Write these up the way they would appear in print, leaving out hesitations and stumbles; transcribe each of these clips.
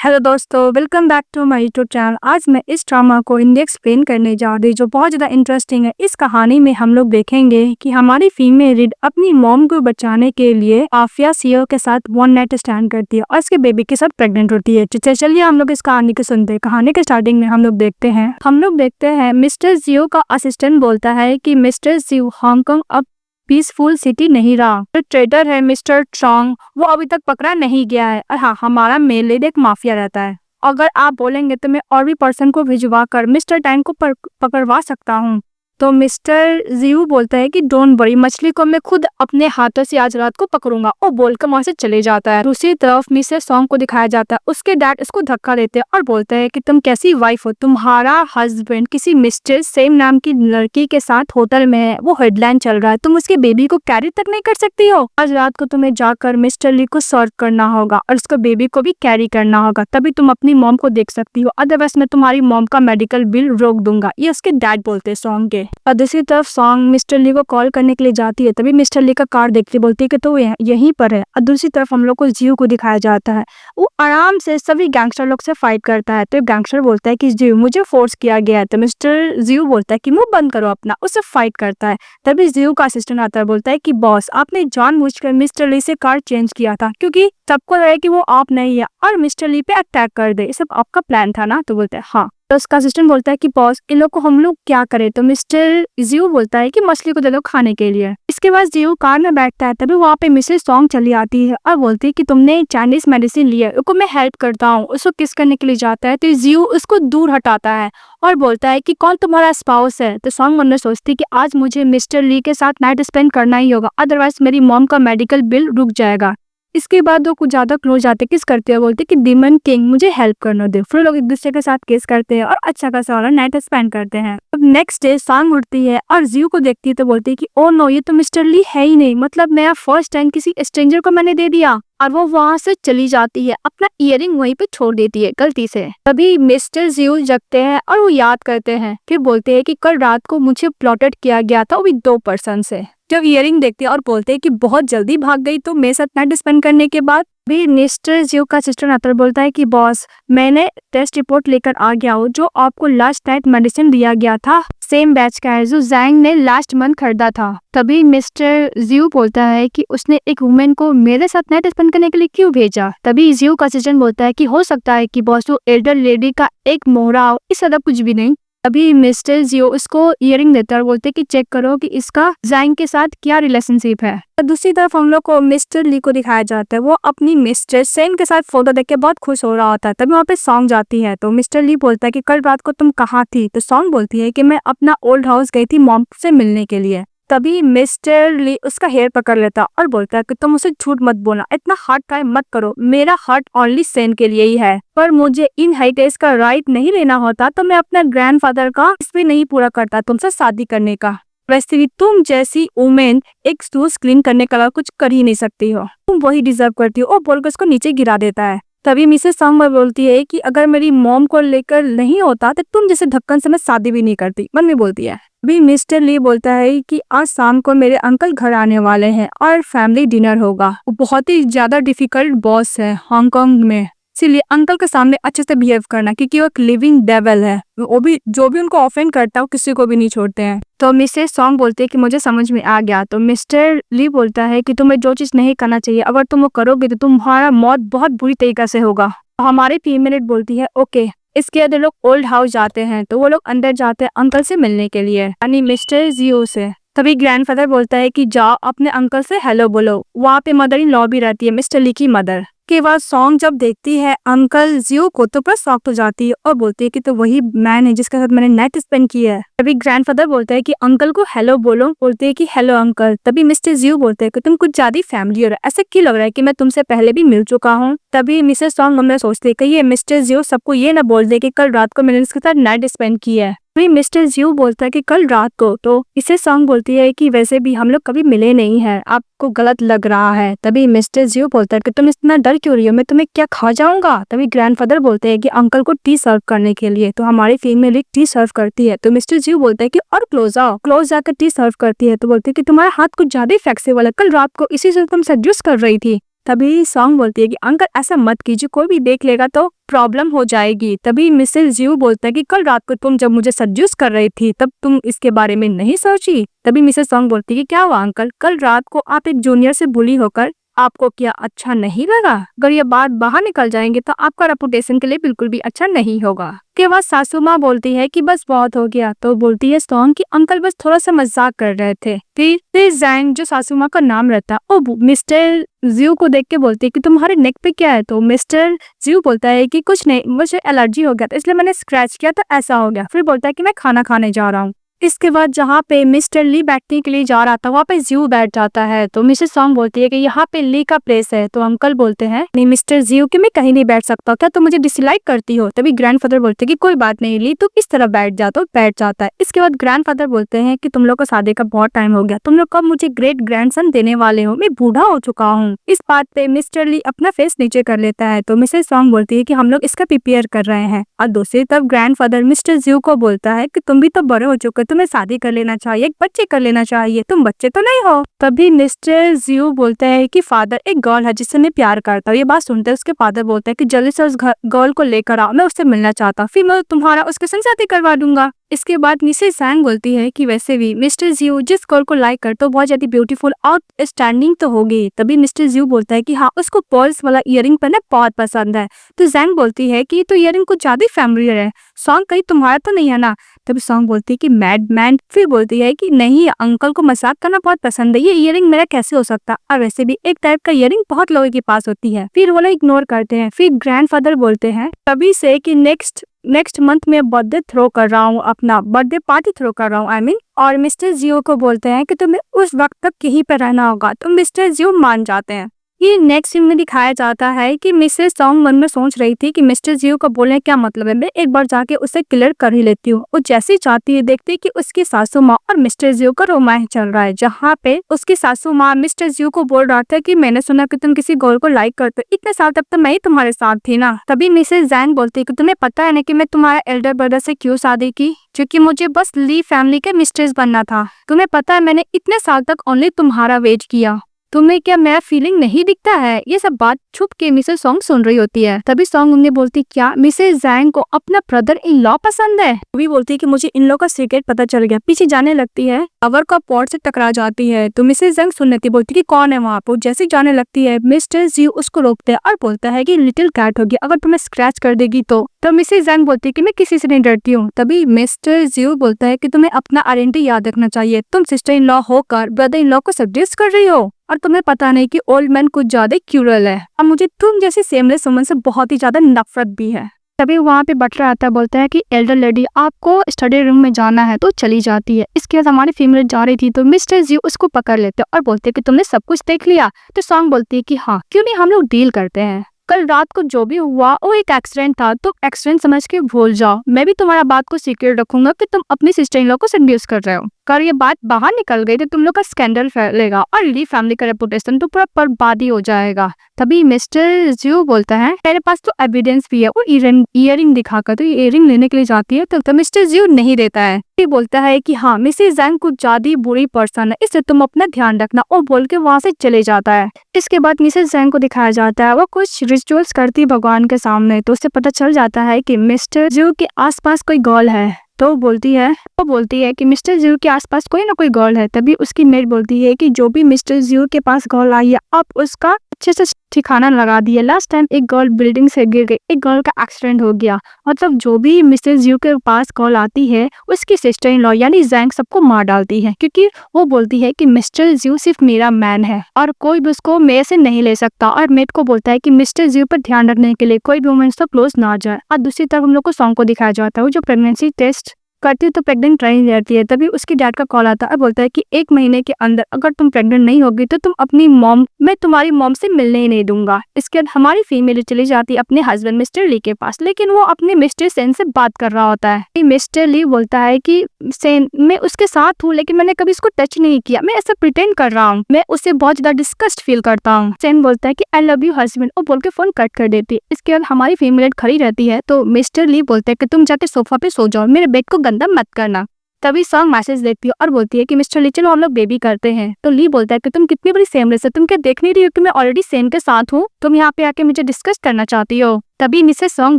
Hello दोस्तों, welcome back to my YouTube channel. आज मैं इस ड्रामा को हिंदी एक्सप्लेन करने जा रही हूँ जो बहुत ज़्यादा इंटरेस्टिंग है। इस कहानी में हम लोग देखेंगे कि हमारी फीमेल लीड अपनी मॉम को बचाने के लिए आफिया सीओ के साथ वन नाइट स्टैंड करती है और इसके बेबी के साथ प्रेग्नेंट होती है। चलिए हम लोग इस कहानी को सुनते हैं। कहानी के स्टार्टिंग में हम लोग देखते हैं मिस्टर जियो का असिस्टेंट बोलता है कि मिस्टर जियो, हांगकांग अब पीसफुल सिटी नहीं रहा। जो ट्रेडर है मिस्टर चोंग, वो अभी तक पकड़ा नहीं गया है। और हाँ, हमारा मेल लीड एक माफिया रहता है। अगर आप बोलेंगे तो मैं और भी पर्सन को भिजवा कर मिस्टर टैंग को पकड़वा सकता हूँ। तो मिस्टर जियो बोलता है कि डोंट वरी, मछली को मैं खुद अपने हाथों से आज रात को पकड़ूंगा। और बोलकर वहां से चले जाता है। दूसरी तरफ मिसेस सॉन्ग को दिखाया जाता है। उसके डैड उसको धक्का देते हैं और बोलते हैं कि तुम कैसी वाइफ हो, तुम्हारा हस्बैंड किसी मिस्टर सेम नाम की लड़की के साथ होटल में है, वो हेडलाइन चल रहा है, तुम उसके बेबी को कैरी तक नहीं कर सकती हो। आज रात को तुम्हें जाकर मिस्टर ली को सर्व करना होगा और उसको बेबी को भी कैरी करना होगा, तभी तुम अपनी मॉम को देख सकती हो, अदरवाइज मैं तुम्हारी मॉम का मेडिकल बिल रोक दूंगा। ये उसके डैड बोलते हैं सॉन्ग के। और दूसरी तरफ सॉन्ग मिस्टर ली को कॉल करने के लिए जाती है, तभी मिस्टर ली का कार देखती बोलती है कि तो यहीं पर है। और दूसरी तरफ हम लोग को जियो को दिखाया जाता है। वो आराम से सभी गैंगस्टर लोग से फाइट करता है। तो गैंगस्टर बोलता है कि जियो, मुझे फोर्स किया गया है। तो मिस्टर जियो बोलता है कि मुंह बंद करो अपना, उससे फाइट करता है। तभी जियो का असिस्टेंट आता है, बोलता है कि बॉस, आपने जानबूझकर मिस्टर ली से कार चेंज किया था क्योंकि सबको लगा कि वो आप नहीं है और मिस्टर ली पे अटैक कर दे, ये सब आपका प्लान था ना। तो बोलता है हाँ। तो उसका असिस्टेंट बोलता है कि बॉस, इन लोग को हम लोग क्या करें। तो मिस्टर जियो बोलता है कि मछली को दे दो खाने के लिए। इसके बाद जियो कार में बैठता है, तभी वहाँ पे मिसेस सॉन्ग चली आती है और बोलती है कि तुमने चाइनीज मेडिसिन लिया है, उसको मैं हेल्प करता हूँ। उसको किस करने के लिए जाता है तो जियो उसको दूर हटाता है और बोलता है कि कौन तुम्हारा स्पाउस है। तो सॉन्ग मन में सोचती है कि आज मुझे मिस्टर ली के साथ नाइट स्पेंड करना ही होगा, अदरवाइज मेरी मॉम का मेडिकल बिल रुक जाएगा। इसके बाद वो कुछ ज्यादा क्लोज आते किस करते हैं, बोलते कि डीमन किंग मुझे हेल्प करना दे। फिर लोग एक दूसरे के साथ किस करते हैं और अच्छा खासा वाला नाइट स्पेंड करते हैं। अब नेक्स्ट डे सॉन्ग उठती है और जियो को देखती है तो बोलती है कि ओ नो, ये तो मिस्टर ली है ही नहीं, मतलब मेरा फर्स्ट टाइम किसी स्ट्रेंजर को मैंने दे दिया। और वो वहां से चली जाती है, अपना इयरिंग वहीं पे छोड़ देती है गलती से। तभी मिस्टर जियो जगते हैं और वो याद करते हैं, फिर बोलते हैं कि कल रात को मुझे प्लॉटेड किया गया था, वो भी 2 पर्सन से। जब इयरिंग देखते हैं और बोलते हैं कि बहुत जल्दी भाग गई तो मेरे साथ नाइट स्पेंड करने के बाद। भी मिस्टर जियो का सिस्टर आता बोलता है कि बॉस, मैंने टेस्ट रिपोर्ट लेकर आ गया हूँ, जो आपको लास्ट नाइट मेडिसिन दिया गया था सेम बैच का है जो जैंग ने लास्ट मंथ खरीदा था। तभी मिस्टर जियो बोलता है कि उसने एक वुमेन को मेरे साथ नाइट स्पेंड करने के लिए क्यों भेजा। तभी जियो का असिस्टेंट बोलता है कि हो सकता है कि बॉस वो एल्डर लेडी का एक मोहरा हो, इस तरह कुछ भी नहीं। अभी मिस्टर जियो उसको इयरिंग देता है और बोलते कि चेक करो कि इसका जैंग के साथ क्या रिलेशनशिप है। दूसरी तरफ हम लोग को मिस्टर ली को दिखाया जाता है, वो अपनी मिस्टर सेन के साथ फोटो देख के बहुत खुश हो रहा होता है। तभी वहाँ पे सॉन्ग जाती है तो मिस्टर ली बोलता है कि कल रात को तुम कहाँ थी। तो सॉन्ग बोलती है कि मैं अपना ओल्ड हाउस गई थी मॉम से मिलने के लिए। तभी मिस्टर ली उसका हेयर पकड़ लेता और बोलता है कि तुम उसे झूठ मत बोलना, इतना हार्ट ट्राई मत करो, मेरा हार्ट ओनली सेन के लिए ही है, पर मुझे इन हेरिटेज का राइट नहीं लेना होता तो मैं अपना ग्रैंडफादर का इस भी नहीं पूरा करता तुमसे शादी करने का। वैसे भी तुम जैसी वुमेन एक शूज क्लीन करने का कुछ कर ही नहीं सकती हो, तुम वही डिजर्व करती हो। और बोलकर उसको नीचे गिरा देता है। तभी मिसेस सॉन्ग बोलती है कि अगर मेरी मॉम को लेकर नहीं होता तो तुम जैसे ढक्कन से मैं शादी भी नहीं करती, मन में बोलती है। अभी मिस्टर ली बोलता है कि आज शाम को मेरे अंकल घर आने वाले हैं और फैमिली डिनर होगा। वो बहुत ही ज्यादा डिफिकल्ट बॉस है हांगकांग में, इसीलिए अंकल के सामने अच्छे से बिहेव करना, क्योंकि वो एक लिविंग डेविल है। वो भी जो भी उनको ऑफेंड करता है वो किसी को भी नहीं छोड़ते हैं। तो मिसेस सॉन्ग बोलते हैं कि मुझे समझ में आ गया। तो मिस्टर ली बोलता है कि तुम्हें जो चीज नहीं करना चाहिए, अगर तुम वो करोगे तो तुम्हारा मौत बहुत बुरी तरीके से होगा। हमारी फीमेल बोलती है ओके। इसके बाद लोग ओल्ड हाउस जाते हैं तो वो लोग अंदर जाते हैं अंकल से मिलने के लिए, यानी मिस्टर जियो से। तभी ग्रैंडफादर बोलता है कि जाओ अपने अंकल से हेलो बोलो। वहाँ पे मदर इन लॉ भी रहती है, मिस्टर ली की मदर। के बाद सॉन्ग जब देखती है अंकल जियो को तो पूरा शॉक हो जाती है और बोलती है कि तो वही मैन है जिसके साथ मैंने नाइट स्पेंड किया है। तभी ग्रैंडफादर बोलता है कि अंकल को हेलो बोलो। बोलते है कि हेलो अंकल। तभी मिस्टर जियो बोलते हैं कि तुम कुछ ज्यादा फैमिली हो रहा है, ऐसा क्यों लग रहा है कि मैं तुमसे पहले भी मिल चुका हूँ। तभी मिसेस सॉन्ग में सोचते है कि ये मिस्टर जियो सबको ये ना बोल दे कि कल रात को मैंने इसके साथ नाइट स्पेंड किया है। वही मिस्टर जियो बोलता है कि कल रात को, तो इसे सॉन्ग बोलती है कि वैसे भी हम लोग कभी मिले नहीं हैं, आपको गलत लग रहा है। तभी मिस्टर जियो बोलता है कि तुम इतना डर क्यों रही हो, मैं तुम्हें क्या खा जाऊंगा। तभी ग्रैंडफादर बोलते हैं कि अंकल को टी सर्व करने के लिए, तो हमारी फीमेल एक टी सर्व करती है। तो मिस्टर जियो बोलता है कि और क्लोज आओ। क्लोज जाकर टी सर्व करती है तो बोलती है कि तुम्हारा हाथ कुछ ज्यादा ही फ्लेक्सिबल है, कल रात को इसी से तुम सेड्यूस कर रही थी। तभी सॉन्ग बोलती है कि अंकल ऐसा मत कीजिए, कोई भी देख लेगा तो प्रॉब्लम हो जाएगी। तभी मिसेस जियो बोलता है कि कल रात को तुम जब मुझे सजेस्ट कर रही थी तब तुम इसके बारे में नहीं सोची। तभी मिसेस सॉन्ग बोलती है कि क्या हुआ अंकल, कल रात को आप एक जूनियर से बुली होकर आपको क्या अच्छा नहीं लगा? अगर ये बात बाहर निकल जाएंगे तो आपका रेपुटेशन के लिए बिल्कुल भी अच्छा नहीं होगा। के बाद सासू माँ बोलती है कि बस बहुत हो गया। तो बोलती है सॉन्ग कि अंकल बस थोड़ा सा मजाक कर रहे थे। फिर जैंग जो सासू माँ का नाम रहता है वो मिस्टर जियो को देख के बोलती है कि तुम्हारे नेक पे क्या है? तो मिस्टर जियो बोलता है कि कुछ नहीं, मुझे एलर्जी हो गया था इसलिए मैंने स्क्रैच किया तो ऐसा हो गया। फिर बोलता है कि मैं खाना खाने जा रहा हूँ। इसके बाद जहाँ पे मिस्टर ली बैठने के लिए जा रहा था वहाँ पे जियो बैठ जाता है। तो मिसेस सॉन्ग बोलती है कि यहाँ पे ली का प्लेस है। तो अंकल बोलते हैं नहीं मिस्टर जियो कि मैं कहीं नहीं बैठ सकता, क्या तुम मुझे डिसलाइक करती हो? तभी ग्रैंडफादर बोलते हैं कि कोई बात नहीं ली, तू इस तरफ बैठ जा। तो बैठ जाता है। इसके बाद ग्रैंडफादर बोलते हैं कि तुम लोग को शादी का बहुत टाइम हो गया, तुम लोग कब मुझे ग्रेट ग्रैंडसन देने वाले हो? मैं बूढ़ा हो चुका हूँ। इस बात पे मिस्टर ली अपना फेस नीचे कर लेता है। तो मिसेस सॉन्ग बोलती है कि हम लोग इसका प्रिपेयर कर रहे हैं। और दूसरी तरफ ग्रैंडफादर मिस्टर जियो को बोलता है कि तुम भी तो बड़े हो चुके, तुम्हें शादी कर लेना चाहिए, एक बच्चे कर लेना चाहिए, तुम बच्चे तो नहीं हो। तभी मिस्टर जियो बोलता है कि फादर एक गर्ल है जिससे मैं प्यार करता हूँ। ये बात सुनते उसके फादर बोलते हैं कि जल्दी से उस गर्ल को लेकर आओ, मैं उससे मिलना चाहता हूँ, फिर मैं तुम्हारा उसके संग शादी करवा दूंगा। इसके बाद मिसेस जैंग बोलती है कि वैसे भी मिस्टर जियो जिस गर्ल को लाइक करते हो बहुत ज्यादा ब्यूटीफुल और स्टैंडिंग तो होगी। तभी मिस्टर जियो बोलता है कि हाँ उसको पर्ल्स वाला इयरिंग पहनना बहुत पसंद है। तो जैंग बोलती है कि तो इयरिंग कुछ ज्यादा फैमिलियर है, सॉन्ग कहीं तुम्हारा तो नहीं है ना? तभी सॉन्ग बोलती है कि मैड मैन। फिर बोलती है कि नहीं अंकल को मजाक करना बहुत पसंद है, ये इयरिंग मेरा कैसे हो सकता? और वैसे भी एक टाइप का इयरिंग बहुत लोगों के पास होती है। फिर वो लोग इग्नोर करते हैं। फिर ग्रैंडफादर बोलते हैं तभी से कि नेक्स्ट मंथ में बर्थडे थ्रो कर रहा हूँ, अपना बर्थडे पार्टी थ्रो कर रहा हूँ आई मीन। और मिस्टर जियो को बोलते हैं कि तुम्हें उस वक्त तक यहीं पे रहना होगा। तो मिस्टर जियो मान जाते हैं। ये नेक्स्ट सीन में दिखाया जाता है कि मिसेस सॉन्ग मन में सोच रही थी कि मिस्टर जियो का बोलने क्या मतलब है, मैं एक बार जाके उसे क्लियर कर ही लेती हूँ। वो जैसी चाहती है देखती है कि उसकी सासू माँ और मिस्टर जियो का रोमांस चल रहा है, जहाँ पे उसकी सासू माँ मिस्टर जियो को बोल रहा था कि मैंने सुना कि तुम किसी गर्ल को लाइक करते हो, इतने साल तक तो मैं ही तुम्हारे साथ थी ना। तभी मिसेस जैन बोलती है कि तुम्हें पता है ना कि मैं तुम्हारे एल्डर ब्रदर से क्यों शादी की? क्योंकि मुझे बस ली फैमिली के मिस्ट्रेस बनना था। तुम्हें पता है मैंने इतने साल तक ओनली तुम्हारा वेट किया, तुम्हें क्या मेरा फीलिंग नहीं दिखता है? ये सब बात छुप के मिसेस सॉन्ग सुन रही होती है। तभी सॉन्ग उन्हें बोलती क्या मिसेस जैंग को अपना ब्रदर इन लॉ पसंद है? वो भी बोलती है कि मुझे इन लॉ का सीक्रेट पता चल गया। पीछे जाने लगती है, कवर का पॉट से टकरा जाती है। तो मिसेस जैंग सुन लेती, बोलती कि कौन है वहाँ पर। जैसे जाने लगती है मिस्टर जियो उसको रोकते हैं और बोलता है कि लिटिल कैट होगी, अगर तुम्हें स्क्रैच कर देगी तो मिसेस जैंग बोलती है कि मैं किसी से नहीं डरती हूँ। तभी मिस्टर जियो बोलता है कि तुम्हें अपना आइडेंटिटी याद रखना चाहिए, तुम सिस्टर इन लॉ होकर ब्रदर इन लॉ को सजेस्ट कर रही हो और तुम्हें पता नहीं कि ओल्ड मैन कुछ ज्यादा क्यूरल है और मुझे तुम जैसी सेमलेस वुमन से बहुत ही ज्यादा नफरत भी है। तभी वहाँ पे बटलर आता है, बोलता है कि एल्डर लेडी आपको स्टडी रूम में जाना है, तो चली जाती है। इसके बाद हमारी फीमेल जा रही थी तो मिस्टर जी उसको पकड़ लेते और बोलते हैं कि तुमने सब कुछ देख लिया? तो सॉन्ग बोलती है कि हाँ, क्यों नहीं, हम लोग डील करते हैं। कल रात को जो भी हुआ वो एक एक्सीडेंट था, तो एक्सीडेंट समझ के भूल जाओ। मैं भी तुम्हारा बात को सीक्रेट रखूंगा कि तुम अपनी सिस्टर इन लॉ को सेड्यूस कर रहे हो। अगर ये बात बाहर निकल गई तो तुम लोग का स्कैंडल फैलेगा और ली फैमिली का रेपुटेशन तो पूरा बर्बादी हो जाएगा। तभी मिस्टर जियो बोलता है मेरे पास तो एविडेंस भी है। वो इयरिंग दिखाकर तो इयरिंग लेने के लिए जाती है तो मिस्टर जियो नहीं देता है। बोलता है कि हाँ मिसेस जैंग कुछ ज्यादा बुरी पर्सन है, इससे तुम अपना ध्यान रखना, और बोल के वहाँ से चले जाता है। इसके बाद मिसेस जैंग को दिखाया जाता है वो कुछ रिचुअल्स करती है भगवान के सामने, तो उससे पता चल जाता है कि मिस्टर जियो के आसपास कोई गर्ल है। तो वो बोलती है कि मिस्टर जियो के आसपास कोई ना कोई गर्ल है। तभी उसकी मेट बोलती है कि जो भी मिस्टर जियो के पास गर्ल आई है आप उसका अच्छे से ठिकाना लगा दिया। लास्ट टाइम एक गर्ल बिल्डिंग से गिर गई, एक गर्ल का एक्सीडेंट हो गया, मतलब जो भी मिस्टर जियो के पास कॉल आती है उसकी सिस्टर इन लॉ यानी जैंग सबको मार डालती है, क्योंकि वो बोलती है कि मिस्टर जियो सिर्फ मेरा मैन है और कोई भी उसको मेरे से नहीं ले सकता। और मेट को बोलता है कि मिस्टर जियो पर ध्यान रखने के लिए कोई भी वुमेन तो क्लोज ना जाए। और दूसरी तरफ हम लोग को सॉन्ग को दिखाया जाता है वो जो प्रेगनेंसी टेस्ट करती है तो प्रेग्नेंट रही रहती है। तभी उसकी डैड का कॉल आता है और बोलता है कि 1 महीने के अंदर अगर तुम प्रेग्नेंट नहीं होगी तो तुम अपनी मॉम, मैं तुम्हारी मॉम से मिलने ही नहीं दूंगा। इसके बाद हमारी फीमेल चली जाती है अपने हस्बैंड मिस्टर ली के पास, लेकिन वो अपने मिस्टर सेन से बात कर रहा होता है। मिस्टर ली बोलता है कि सेन मैं उसके साथ हूँ लेकिन मैंने कभी इसको टच नहीं किया, मैं ऐसा प्रिटेंड कर रहा हूँ, मैं उससे बहुत ज्यादा डिस्कस्ट फील करता हूँ। सेन बोलता है कि आई लव यू हस्बैंड, और बोल के फोन कट कर देती है। इसके बाद हमारी फीमेल खड़ी रहती है तो मिस्टर ली बोलते है कि तुम जाके सोफा पे सो जाओ, मेरे बेड को गंदा मत करना। तभी सॉन्ग मैसेज देखती है और बोलती है कि मिस्टर ली चलो हम लोग बेबी करते हैं। तो ली बोलता है कि तुम कितनी बड़ी सेमलेस है, तुम क्या देख नहीं रही हो कि मैं ऑलरेडी सेम के साथ हूँ, तुम यहाँ पे आके मुझे डिस्कस करना चाहती हो। तभी मिसेस सॉन्ग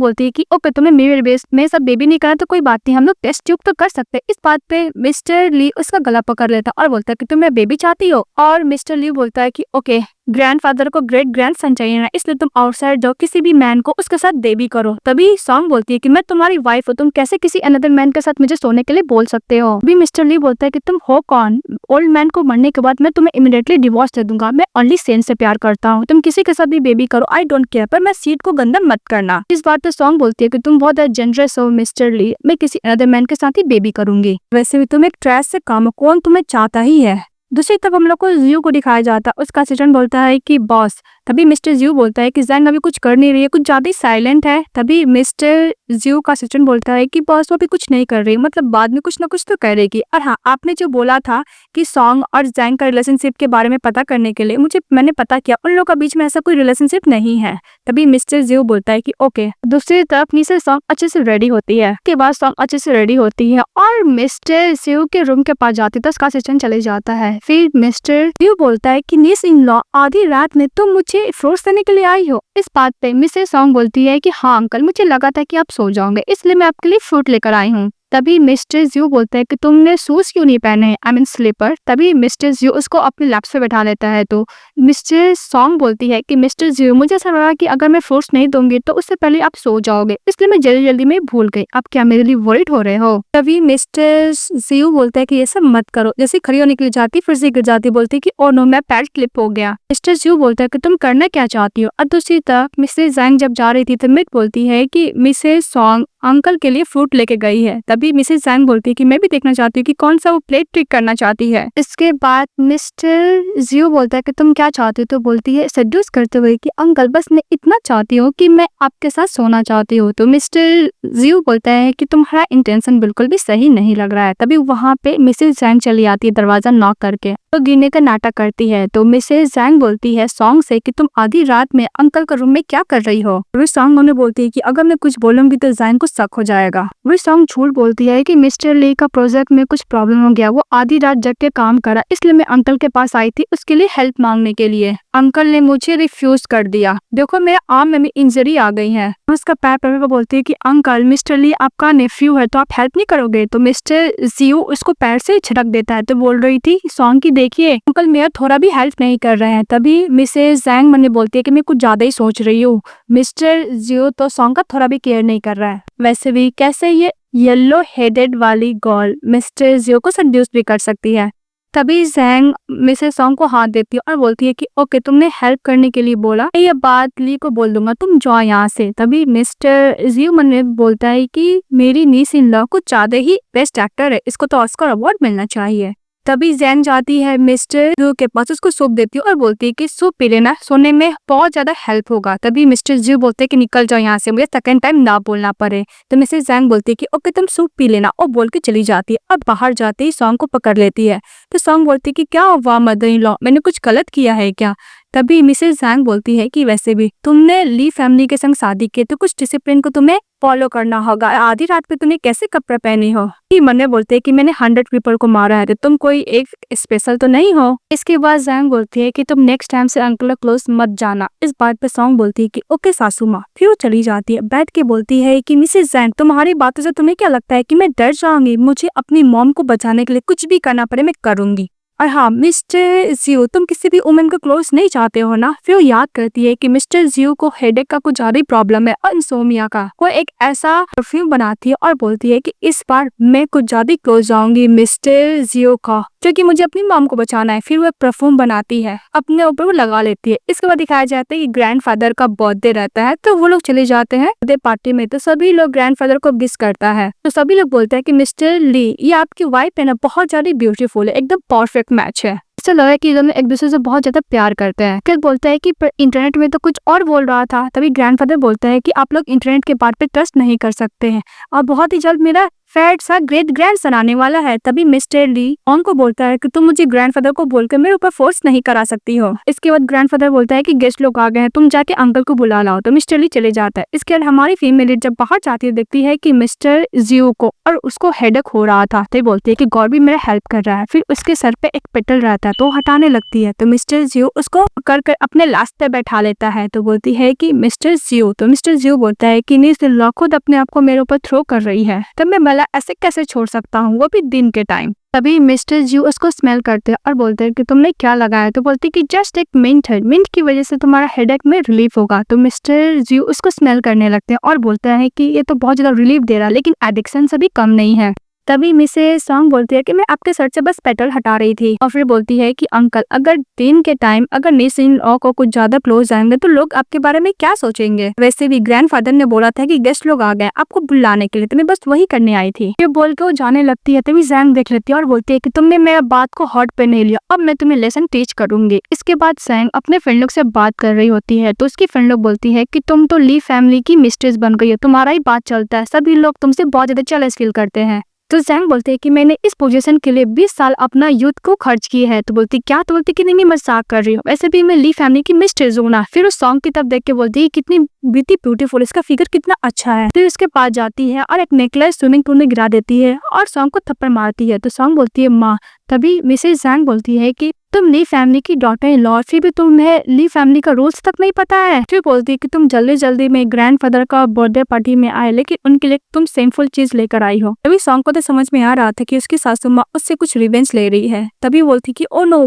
बोलती है कि ओके तुम्हें मेरे बेस में सब बेबी नहीं करना तो कोई बात नहीं, हम लोग टेस्ट ट्यूब तो कर सकते हैं। इस बात पे मिस्टर ली उसका गला पकड़ लेता और बोलता है कि तुम मेरा बेबी चाहती हो। और मिस्टर ली बोलता है कि ओके ग्रैंडफादर को ग्रेट ग्रैंडसन चाहिए ना, इसलिए तुम आउटसाइड जाओ, किसी भी मैन को उसके साथ बेबी करो। तभी सॉन्ग बोलती है कि मैं तुम्हारी वाइफ हूँ, तुम कैसे किसी अनदर मैन के साथ मुझे सोने के लिए बोल सकते हो। अभी मिस्टर ली बोलता है कि तुम हो कौन, ओल्ड मैन को मरने के बाद मैं तुम्हें इमीडिएटली डिवोर्स दे दूंगा, मैं ओनली सेन से प्यार करता हूँ, तुम किसी के साथ भी बेबी करो, आई डोंट केयर, पर मैं सीट को गंदा मत करना। इस बात पे सॉन्ग बोलती है कि तुम बहुत जेनरस हो मिस्टर ली, मैं किसी अनदर मैन के साथ ही बेबी करूंगी, वैसे भी तुम एक ट्रैश से काम हो, कौन तुम्हें चाहता ही है। दूसरी तरफ हम लोग को जियो को दिखाया जाता है, उसका असिस्टेंट बोलता है कि बॉस। तभी मिस्टर जियो बोलता है कि जैंग अभी कुछ कर नहीं रही है, कुछ ज्यादा ही साइलेंट है। तभी मिस्टर जियो का असिस्टेंट बोलता है कि बॉस वो अभी कुछ नहीं कर रही, मतलब बाद में कुछ ना कुछ तो करेगी। और हाँ, आपने जो बोला था कि सॉन्ग और जैंग का रिलेशनशिप के बारे में पता करने के लिए, मैंने पता किया, उन लोगों का बीच में ऐसा कोई रिलेशनशिप नहीं है। तभी मिस्टर जियो बोलता है कि ओके। दूसरी तरफ नीचे सॉन्ग अच्छे से रेडी होती है, उसके बाद सॉन्ग अच्छे से रेडी होती है और मिस्टर जियो के रूम के पास जाती है तो उसका असिस्टेंट चले जाता है। फिर मिस्टर जियो बोलता है कि नीस इन लॉ आधी रात में तुम मुझे फ्रूट्स देने के लिए आई हो। इस बात पे मिसेस सॉन्ग बोलती है कि हाँ अंकल, मुझे लगा था कि आप सो जाओगे, इसलिए मैं आपके लिए फ्रूट लेकर आई हूँ। तभी मिस्टर जियो बोलता है कि तुमने शूज क्यों नहीं पहने हैं, आई मीन स्लीपर। तभी मिस्टर जियो उसको अपने लैप पे बैठा लेता है। तो मिस्टर सॉन्ग बोलती है कि मिस्टर जियो, मुझे ऐसा लगा कि अगर मैं फ्रूट्स नहीं दूंगी तो उससे पहले आप सो जाओगे, इसलिए मैं जल्दी जल्दी में भूल गई, आप क्या मेरे लिए वरिड हो रहे हो। तभी मिस्टर जियो बोलता है कि ये सब मत करो, जैसे खड़ी होने के लिए जाती फिर से गिर जाती, बोलती कि ओ नो मैं पैर क्लिप हो गया। मिस्टर जियो बोलता है कि तुम करना क्या चाहती हो। और दूसरी तरफ मिसेस जैंग जब जा रही थी तो मिट बोलती है कि मिसेस सॉन्ग अंकल के लिए फ्रूट लेके गई है। तभी मिसेस जैंग बोलती है कि मैं भी देखना चाहती हूँ कि कौन सा वो प्लेट ट्रिक करना चाहती है। इसके बाद मिस्टर जियो बोलता है कि तुम क्या चाहती हो, तो बोलती है सेड्यूस करते हुए कि अंकल बस मैं इतना चाहती हूँ कि मैं आपके साथ सोना चाहती हूँ। तो मिस्टर जियो बोलता है कि तुम्हारा इंटेंशन बिल्कुल भी सही नहीं लग रहा है। तभी वहाँ पे मिसेस जैंग चली आती है दरवाजा नॉक करके, तो गिरने का नाटक करती है। तो मिसेस जैंग बोलती है सॉन्ग से कि तुम आधी रात में अंकल के रूम में क्या कर रही हो। वो सॉन्ग उन्हें बोलती है कि अगर मैं कुछ बोलूंगी तो जैंग को शक हो जाएगा। वो सॉन्ग झूठ बोलती है कि मिस्टर ली का प्रोजेक्ट में कुछ प्रॉब्लम हो गया, वो आधी रात जग के काम करा, इसलिए मैं अंकल के पास आई थी उसके लिए हेल्प मांगने के लिए। अंकल ने मुझे रिफ्यूज कर दिया, देखो मेरे आर्म में इंजरी आ गई है। उसका पैर पकड़ कर बोलती है कि अंकल मिस्टर ली आपका नेफ्यू है तो आप हेल्प नहीं करोगे। तो मिस्टर जियो उसको पैर से झटक देता है। तो बोल रही थी सॉन्ग की देखिए अंकल मेरा थोड़ा भी हेल्प नहीं कर रहे हैं। तभी मिसेस जैंग मन में बोलती है कि मैं कुछ ज्यादा ही सोच रही हूँ, मिस्टर जियो तो सॉन्ग का थोड़ा भी केयर नहीं कर रहा है, वैसे भी कैसे ये येलो हेडेड वाली गर्ल मिस्टर जियो को सेड्यूस भी कर सकती है। तभी जैंग मिसेस सॉन्ग को हाथ देती है और बोलती है कि ओके तुमने हेल्प करने के लिए बोला, ये बात ली को बोल दूंगा, तुम जाओ यहाँ से। तभी मिस्टर जियो मन में बोलता है कि मेरी नीस इन लॉ कुछ ज्यादा ही बेस्ट एक्टर है, इसको तो ऑस्कर अवार्ड मिलना चाहिए। तभी जैंग जाती है मिस्टर जियो के पास, उसको सूप देती है और बोलती है कि सूप पी लेना, सोने में बहुत ज्यादा हेल्प होगा। तभी मिस्टर जियो बोलते हैं कि निकल जाओ यहाँ से, मुझे सेकंड टाइम ना बोलना पड़े। तो मिसेस जैंग बोलती है कि ओके तुम सूप पी लेना, और बोल के चली जाती है। और बाहर जाते ही सॉन्ग को पकड़ लेती है। तो सॉन्ग बोलती है कि क्या हुआ मदर इन लॉ, मैंने कुछ गलत किया है क्या। तभी मिसेस जैंग बोलती है कि वैसे भी तुमने ली फैमिली के संग शादी की तो कुछ डिसिप्लिन को तुम्हें फॉलो करना होगा, आधी रात पे तुमने कैसे कपड़े पहने हो। मन में बोलते हैं कि मैंने 100 पीपल को मारा है तो तुम कोई एक स्पेशल तो नहीं हो। इसके बाद जैंग बोलती है कि तुम नेक्स्ट टाइम से अंकल क्लोज मत जाना। इस बात पे सॉन्ग बोलती है कि ओके सासू माँ। फिर वो चली जाती है। बैठ के बोलती है कि मिसेस जैंग तुम्हारी बातों से तुम्हें क्या लगता है कि मैं डर जाऊंगी, मुझे अपनी मॉम को बचाने के लिए कुछ भी करना पड़े मैं करूंगी। और हाँ मिस्टर जियो तुम किसी भी वुमेन को क्लोज नहीं चाहते हो ना। फिर वो याद करती है कि मिस्टर जियो को हेडेक का कुछ ज्यादा ही प्रॉब्लम है और इंसोमिया का। वो एक ऐसा परफ्यूम बनाती है और बोलती है कि इस बार मैं कुछ ज्यादा क्लोज जाऊंगी मिस्टर जियो का, क्योंकि मुझे अपनी मॉम को बचाना है। फिर वो एक परफ्यूम बनाती है, अपने ऊपर वो लगा लेती है। इसके बाद दिखाया जाता है कि ग्रैंडफादर का बर्थडे रहता है तो वो लोग चले जाते हैं बर्थडे पार्टी में। तो सभी लोग ग्रैंडफादर को विश करता है। तो सभी लोग बोलते हैं कि मिस्टर ली ये आपकी वाइफ है ना, बहुत ज्यादा ब्यूटीफुल है, एकदम परफेक्ट मैच है। इससे लगा कि दोनों एक दूसरे से बहुत ज्यादा प्यार करते हैं। फिर बोलता है कि इंटरनेट में तो कुछ और बोल रहा था। तभी ग्रैंडफादर बोलता है कि आप लोग इंटरनेट के बात पे ट्रस्ट नहीं कर सकते हैं और बहुत ही जल्द मेरा फैट सा ग्रेट ग्रैंडसन आने वाला है। तभी मिस्टर ली ऑन को बोलता है कि तुम मुझे ग्रैंडफादर को बोलकर मेरे ऊपर फोर्स नहीं करा सकती हो। इसके बाद ग्रैंडफादर बोलता है कि गेस्ट लोग आ गए हैं, तुम जाके अंकल को बुला लाओ। तो मिस्टर ली चले जाता है। इसके बाद हमारी फीमेल जब बाहर जाती है देखती है कि मिस्टर जियो को और उसको हेडेक हो रहा था। तो बोलती है कि गॉड भी मेरा हेल्प कर रहा है। फिर उसके सर पे एक पेटल रहता है तो हटाने लगती है। तो मिस्टर जियो उसको कर अपने लास्ट पे बैठा लेता है। तो बोलती है कि मिस्टर जियो, तो मिस्टर जियो बोलता है कि नहीं, लॉ खुद अपने आप को मेरे ऊपर थ्रो कर रही है, तब मैं भला ऐसे कैसे छोड़ सकता हूँ, वो भी दिन के टाइम। तभी मिस्टर जियो उसको स्मेल करते हैं और बोलते हैं कि तुमने क्या लगाया। तो बोलती है कि जस्ट एक मिंट है, मिंट की वजह से तुम्हारा हेडेक में रिलीफ होगा। तो मिस्टर जियो उसको स्मेल करने लगते हैं और बोलते हैं कि ये तो बहुत ज्यादा रिलीफ दे रहा है, लेकिन एडिक्शन से भी कम नहीं है। तभी मिसेस सॉन्ग बोलती है कि मैं आपके सर से बस पेटल हटा रही थी। और फिर बोलती है कि अंकल, अगर दिन के टाइम अगर नीस इन लॉ को कुछ ज्यादा क्लोज आएंगे तो लोग आपके बारे में क्या सोचेंगे। वैसे भी ग्रैंडफादर ने बोला था कि गेस्ट लोग आ गए आपको बुलाने के लिए, तो मैं बस वही करने आई थी। ये बोल के वो जाने लगती है। तभी जैंग देख लेती है और बोलती है कि तुमने मेरा बात को हॉट पे नहीं लिया, अब मैं तुम्हें लेसन टीच करूंगी। इसके बाद जैंग अपने फ्रेंड लोग से बात कर रही होती है तो उसकी फ्रेंड लोग बोलती है कि तुम तो ली फैमिली की मिस्ट्रेस बन गई हो, तुम्हारा ही बात चलता है, सभी लोग तुमसे बहुत ज्यादा जेलस फील करते हैं। तो जैंग बोलते हैं कि मैंने इस पोजीशन के लिए 20 साल अपना यूथ को खर्च किया है। तो बोलती क्या? तो बोलती कि नहीं, मैं मजाक कर रही हूँ, वैसे भी मैं ली फैमिली की मिस्ट्रेस हूं ना। फिर उस सॉन्ग की तरफ देख के बोलती है कितनी ब्यूटीफुल, इसका फिगर कितना अच्छा है। फिर उसके पास जाती है और एक नेकलेस स्विमिंग पूल में गिरा देती है और सॉन्ग को थप्पड़ मारती है। तो सॉन्ग बोलती है माँ। तभी मिसेस जैंग बोलती है कि तुम ली फैमिली की डॉटर इन लॉ, फिर भी तुम्हें ली फैमिली का रूल्स तक नहीं पता है। फिर बोलती है कि तुम जल्दी जल्दी में ग्रैंडफादर का बर्थडे पार्टी में आए, लेकिन उनके लिए तुम सेमफुल चीज लेकर आई हो। तभी सॉन्ग को तो समझ में आ रहा था कि उसकी सासू माँ उससे कुछ रिवेंज ले रही है। तभी बोलती कि ओ नो,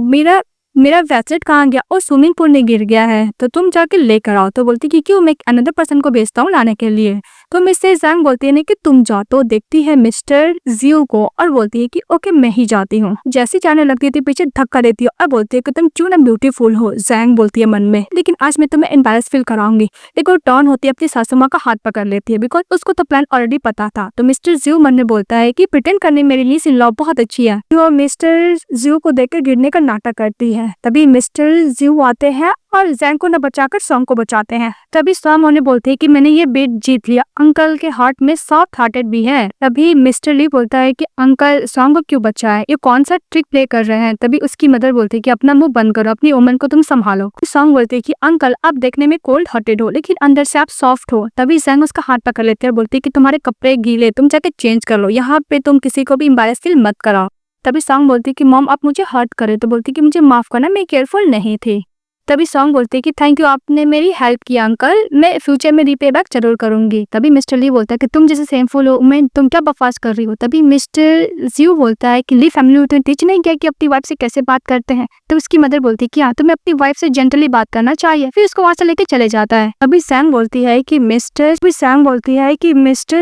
मेरा वैसेट कहाँ गया और स्विमिंग पूल में गिर गया है, तो तुम जाके लेकर आओ। तो बोलती कि क्यों, मैं अनदर पर्सन को भेजता हूँ लाने के लिए। तो मिसेस जैंग बोलती है नहीं कि तुम जाओ। तो देखती है मिस्टर जियो को और बोलती है कि ओके मैं ही जाती हूँ। जैसी जाने लगती थी पीछे धक्का देती है और बोलती है कि तुम क्यों ना ब्यूटीफुल हो। जैंग बोलती है मन में, लेकिन आज मैं तुम्हें एम्बैरेस फील कराऊंगी। एक और टर्न होती है, अपनी सासू माँ का हाथ पकड़ लेती है, बिकॉज उसको तो प्लान ऑलरेडी पता था। तो मिस्टर जियो मन में बोलता है कि प्रिटेंड करने मेरी नीस इन लॉ बहुत अच्छी है। तो मिस्टर जियो को देखकर गिरने का नाटक करती है। तभी मिस्टर जियो आते हैं और जैंग को न बचाकर सॉन्ग को बचाते हैं। तभी सॉन्ग उन्हें बोलते हैं कि मैंने ये बेट जीत लिया, अंकल के हार्ट में सॉफ्ट हार्टेड भी है। तभी मिस्टर ली बोलता है कि अंकल सॉन्ग को क्यों बचाए, ये कौन सा ट्रिक प्ले कर रहे हैं। तभी उसकी मदर बोलती है कि अपना मुंह बंद करो, अपनी वुमन को तुम संभालो। सॉन्ग बोलते है कि अंकल आप देखने में कोल्ड हार्टेड हो, लेकिन अंदर से आप सॉफ्ट हो। तभी जैंग उसका हाथ पकड़ लेते हैं और बोलती है कि तुम्हारे कपड़े गीले, तुम जाके चेंज कर लो, यहाँ पे तुम किसी को भी एम्बैरेस फील मत कराओ। तभी सॉन्ग बोलती है कि मॉम आप मुझे हर्ट करे। तो बोलती है कि मुझे माफ करना, मैं केयरफुल नहीं थी। तभी सॉन्ग बोलते हैं कि थैंक यू, आपने मेरी हेल्प किया अंकल, मैं फ्यूचर में रीपे बैक जरूर करूंगी। तभी मिस्टर ली बोलता है कि तुम जैसे सेमफुल हो, मैं तुम क्या बकवास कर रही हो। तभी मिस्टर जियो बोलता है कि ली फैमिली में तुम्हें टीच नहीं किया कि अपनी वाइफ से कैसे बात करते हैं। तो उसकी मदर बोलती है कि हाँ, तुम्हें अपनी वाइफ से जेंटली बात करना चाहिए। फिर उसको वहां से लेके चले जाता है। अभी सैंग बोलती है कि मिस्टर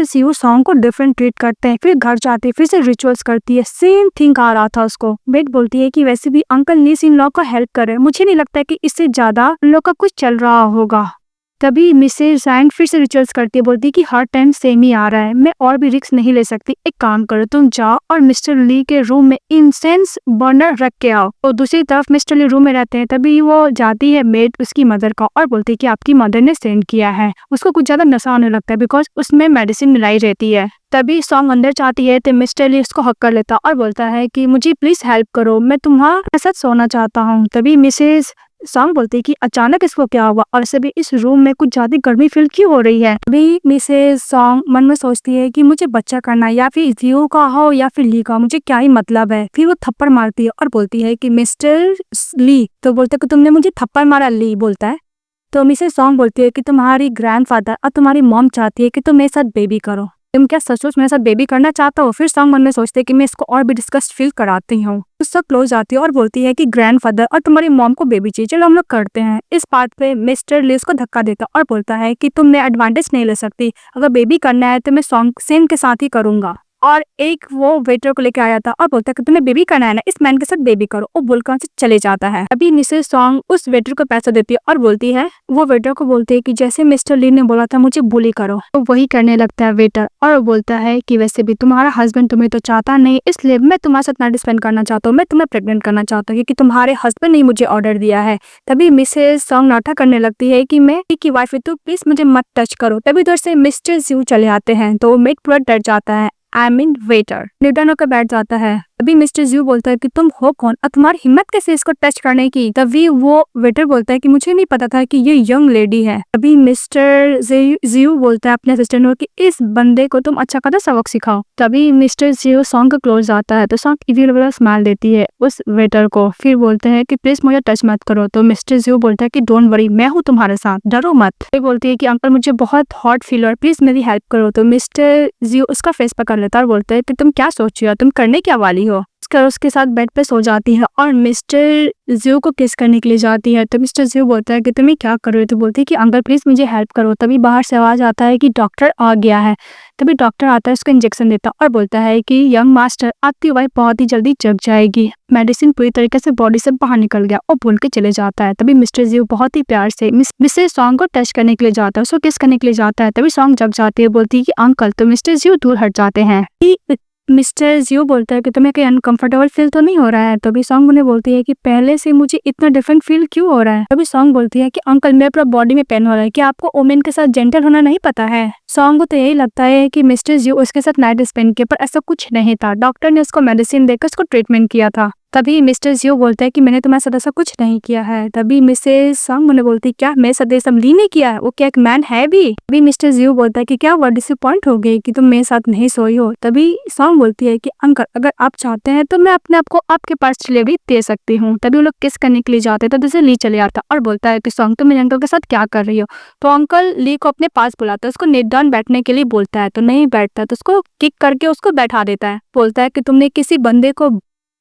जियो सॉन्ग को डिफरेंट ट्रीट करते हैं। फिर घर जाती है, फिर से रिचुअल्स करती है, सेम थिंग आ रहा था उसको। बेट बोलती है कि वैसे भी अंकल नीस इन लॉ को हेल्प करे, मुझे नहीं लगता कि इससे ज्यादा लोग का कुछ चल रहा होगा। तभी मिसेस जैंग फिर से रिचुअल्स करती है, बोलती है कि हर टाइम सेम ही आ रहा है, मैं और भी रिस्क नहीं ले सकती। एक काम करो, तुम जाओ और मिस्टर ली के रूम में इंसेंस बर्नर रख के आओ। और दूसरी तरफ मिस्टर ली रूम में रहते हैं। तभी वो जाती है मेड उसकी मदर का और बोलती है कि आपकी मदर ने सेंड किया है। उसको कुछ ज्यादा नशा होने लगता है, बिकॉज उसमें मेडिसिन मिलाई रहती है। तभी सॉन्ग अंदर चाहती है तो मिस्टर ली उसको हक कर लेता और बोलता है कि मुझे प्लीज हेल्प करो, मैं तुम्हारे साथ सोना चाहता हूँ। तभी मिसेस सॉन्ग बोलती है कि अचानक इसको क्या हुआ और सभी इस रूम में कुछ ज्यादा गर्मी फील क्यों हो रही है। अभी मिसेस सॉन्ग मन में सोचती है कि मुझे बच्चा करना है, या फिर जियो का हो या फिर ली का, मुझे क्या ही मतलब है। फिर वो थप्पड़ मारती है और बोलती है कि मिस्टर ली। तो बोलते कि तुमने मुझे थप्पड़ मारा, ली बोलता है। तो मिसेस सॉन्ग बोलती है कि तुम्हारी ग्रैंडफादर और तुम्हारी मॉम चाहती है कि तुम मेरे साथ बेबी करो, तुम क्या सचमुच मेरे साथ बेबी करना चाहता हो। फिर सॉन्ग मन में सोचते हैं कि मैं इसको और भी डिस्कस फील कराती हूँ। उससे क्लोज आती है और बोलती है कि ग्रैंडफादर और तुम्हारी मॉम को बेबी चाहिए, चलो हम लोग करते हैं। इस बात पे मिस्टर लिस को धक्का देता और बोलता है कि तुम मेरा एडवांटेज नहीं ले सकती, अगर बेबी करना है तो मैं सॉन्ग सेम के साथ ही करूंगा। और एक वो वेटर को लेकर आया था और बोलता है कि तुम्हें बेबी करना है ना, इस मैन के साथ बेबी करो। वो बोलकर से चले जाता है। अभी मिसेस सॉन्ग उस वेटर को पैसा देती है और बोलती है, वो वेटर को बोलती है कि जैसे मिस्टर ली ने बोला था मुझे बुली करो, तो वही करने लगता है वेटर। और वो बोलता है कि वैसे भी तुम्हारा हस्बैंड तुम्हें तो चाहता नहीं, इसलिए मैं तुम्हारे साथ नाइट स्पेंड करना चाहता हूँ, मैं तुम्हें प्रेग्नेंट करना चाहता हूँ क्योंकि तुम्हारे हस्बैंड ने मुझे ऑर्डर दिया है। तभी मिसेस सॉन्ग नाटक करने लगती है कि मैं की वाइफ है, तो प्लीज मुझे मत टच करो। तभी उधर से मिस्टर जियो चले आते हैं तो मेट पूरा डर जाता है आई मीन वेटर। लीडर होकर बैठ जाता है। तभी मिस्टर जियो बोलता है कि तुम हो कौन और तुम्हारी हिम्मत कैसे इसको टच करने की। तभी वो वेटर बोलता है कि मुझे नहीं पता था कि ये यंग लेडी है। तभी मिस्टर जियो बोलता है अपने असिस्टेंट को कि इस बंदे को तुम अच्छा खासा सबक सिखाओ। तभी मिस्टर जियो सॉन्ग का क्लोज आता है तो सॉन्ग इविल स्माइल देती है उस वेटर को। फिर बोलते हैं कि प्लीज मुझे टच मत करो। तो मिस्टर जियो बोलता है कि डोंट वरी, मैं हूँ तुम्हारे साथ, डरो मत। फिर बोलती है कि अंकल मुझे बहुत हॉट फील और प्लीज मेरी हेल्प करो। तो मिस्टर जियो उसका फेस पकड़ लेता है और बोलता है कि तुम क्या सोच रही हो, तुम करने क्या वाली हो। उसके साथ बेड पे सो जाती है और मिस्टर जियो को किस करने के लिए जाती है। तो मिस्टर जियो बोलता है कि तुम्हें क्या कर रहे हो। तो बोलती है कि अंकल प्लीज मुझे हेल्प करो। तभी बाहर से आवाज आता है कि डॉक्टर आ गया है। तभी डॉक्टर आता है, उसको इंजेक्शन देता और बोलता है कि यंग मास्टर आपकी वाइफ बहुत ही जल्दी जग जाएगी। मेडिसिन पूरी तरीके से बॉडी से बाहर निकल गया और बोल के चले जाता है। तभी मिस्टर जियो बहुत ही प्यार से मिसेस सॉन्ग को टच करने के लिए जाता है, उसको किस करने के लिए जाता है। तभी सॉन्ग जग जाती है, बोलती है कि अंकल। तो मिस्टर जियो दूर हट जाते हैं। मिस्टर जियो बोलता है कि तुम्हें कहीं अनकंफर्टेबल फील तो नहीं हो रहा है। तभी सॉन्ग उन्हें बोलती है कि पहले से मुझे इतना डिफरेंट फील क्यों हो रहा है। तभी सॉन्ग बोलती है कि अंकल मेरे पूरा बॉडी में पेन हो रहा है, क्या आपको ओमेन के साथ जेंटल होना नहीं पता है। सॉन्ग को तो यही लगता है कि मिस्टर जियो उसके साथ नाइट स्पेंड किया, पर ऐसा कुछ नहीं था। डॉक्टर ने उसको मेडिसिन देकर उसको ट्रीटमेंट किया था। तभी मिस्टर जियो बोलता है कि मैंने तुम्हारे साथ ऐसा कुछ नहीं किया है। तभी मिसेस सॉन्ग उन्हें बोलती है क्या मैं सदैव ली ने किया है, वो क्या एक मैन है भी। तभी मिस्टर जियो बोलता है कि क्या वो डिसअपॉइंट हो गई कि तुम मेरे साथ नहीं सोई हो। तभी सॉन्ग बोलती है कि अंकल अगर आप चाहते हैं तो मैं अपने आप को आपके पास डिलीवरी दे सकती हूँ। तभी वो लोग किस करने के लिए जाते हैं तो जैसे ली चले आता और बोलता है कि सॉन्ग तुम मेरे अंकल के साथ क्या कर रही हो। तो अंकल ली को अपने पास बुलाता है, उसको नेट डाउन बैठने के लिए बोलता है तो नहीं बैठता, तो उसको किक करके उसको बैठा देता है। बोलता है कि तुमने किसी बंदे को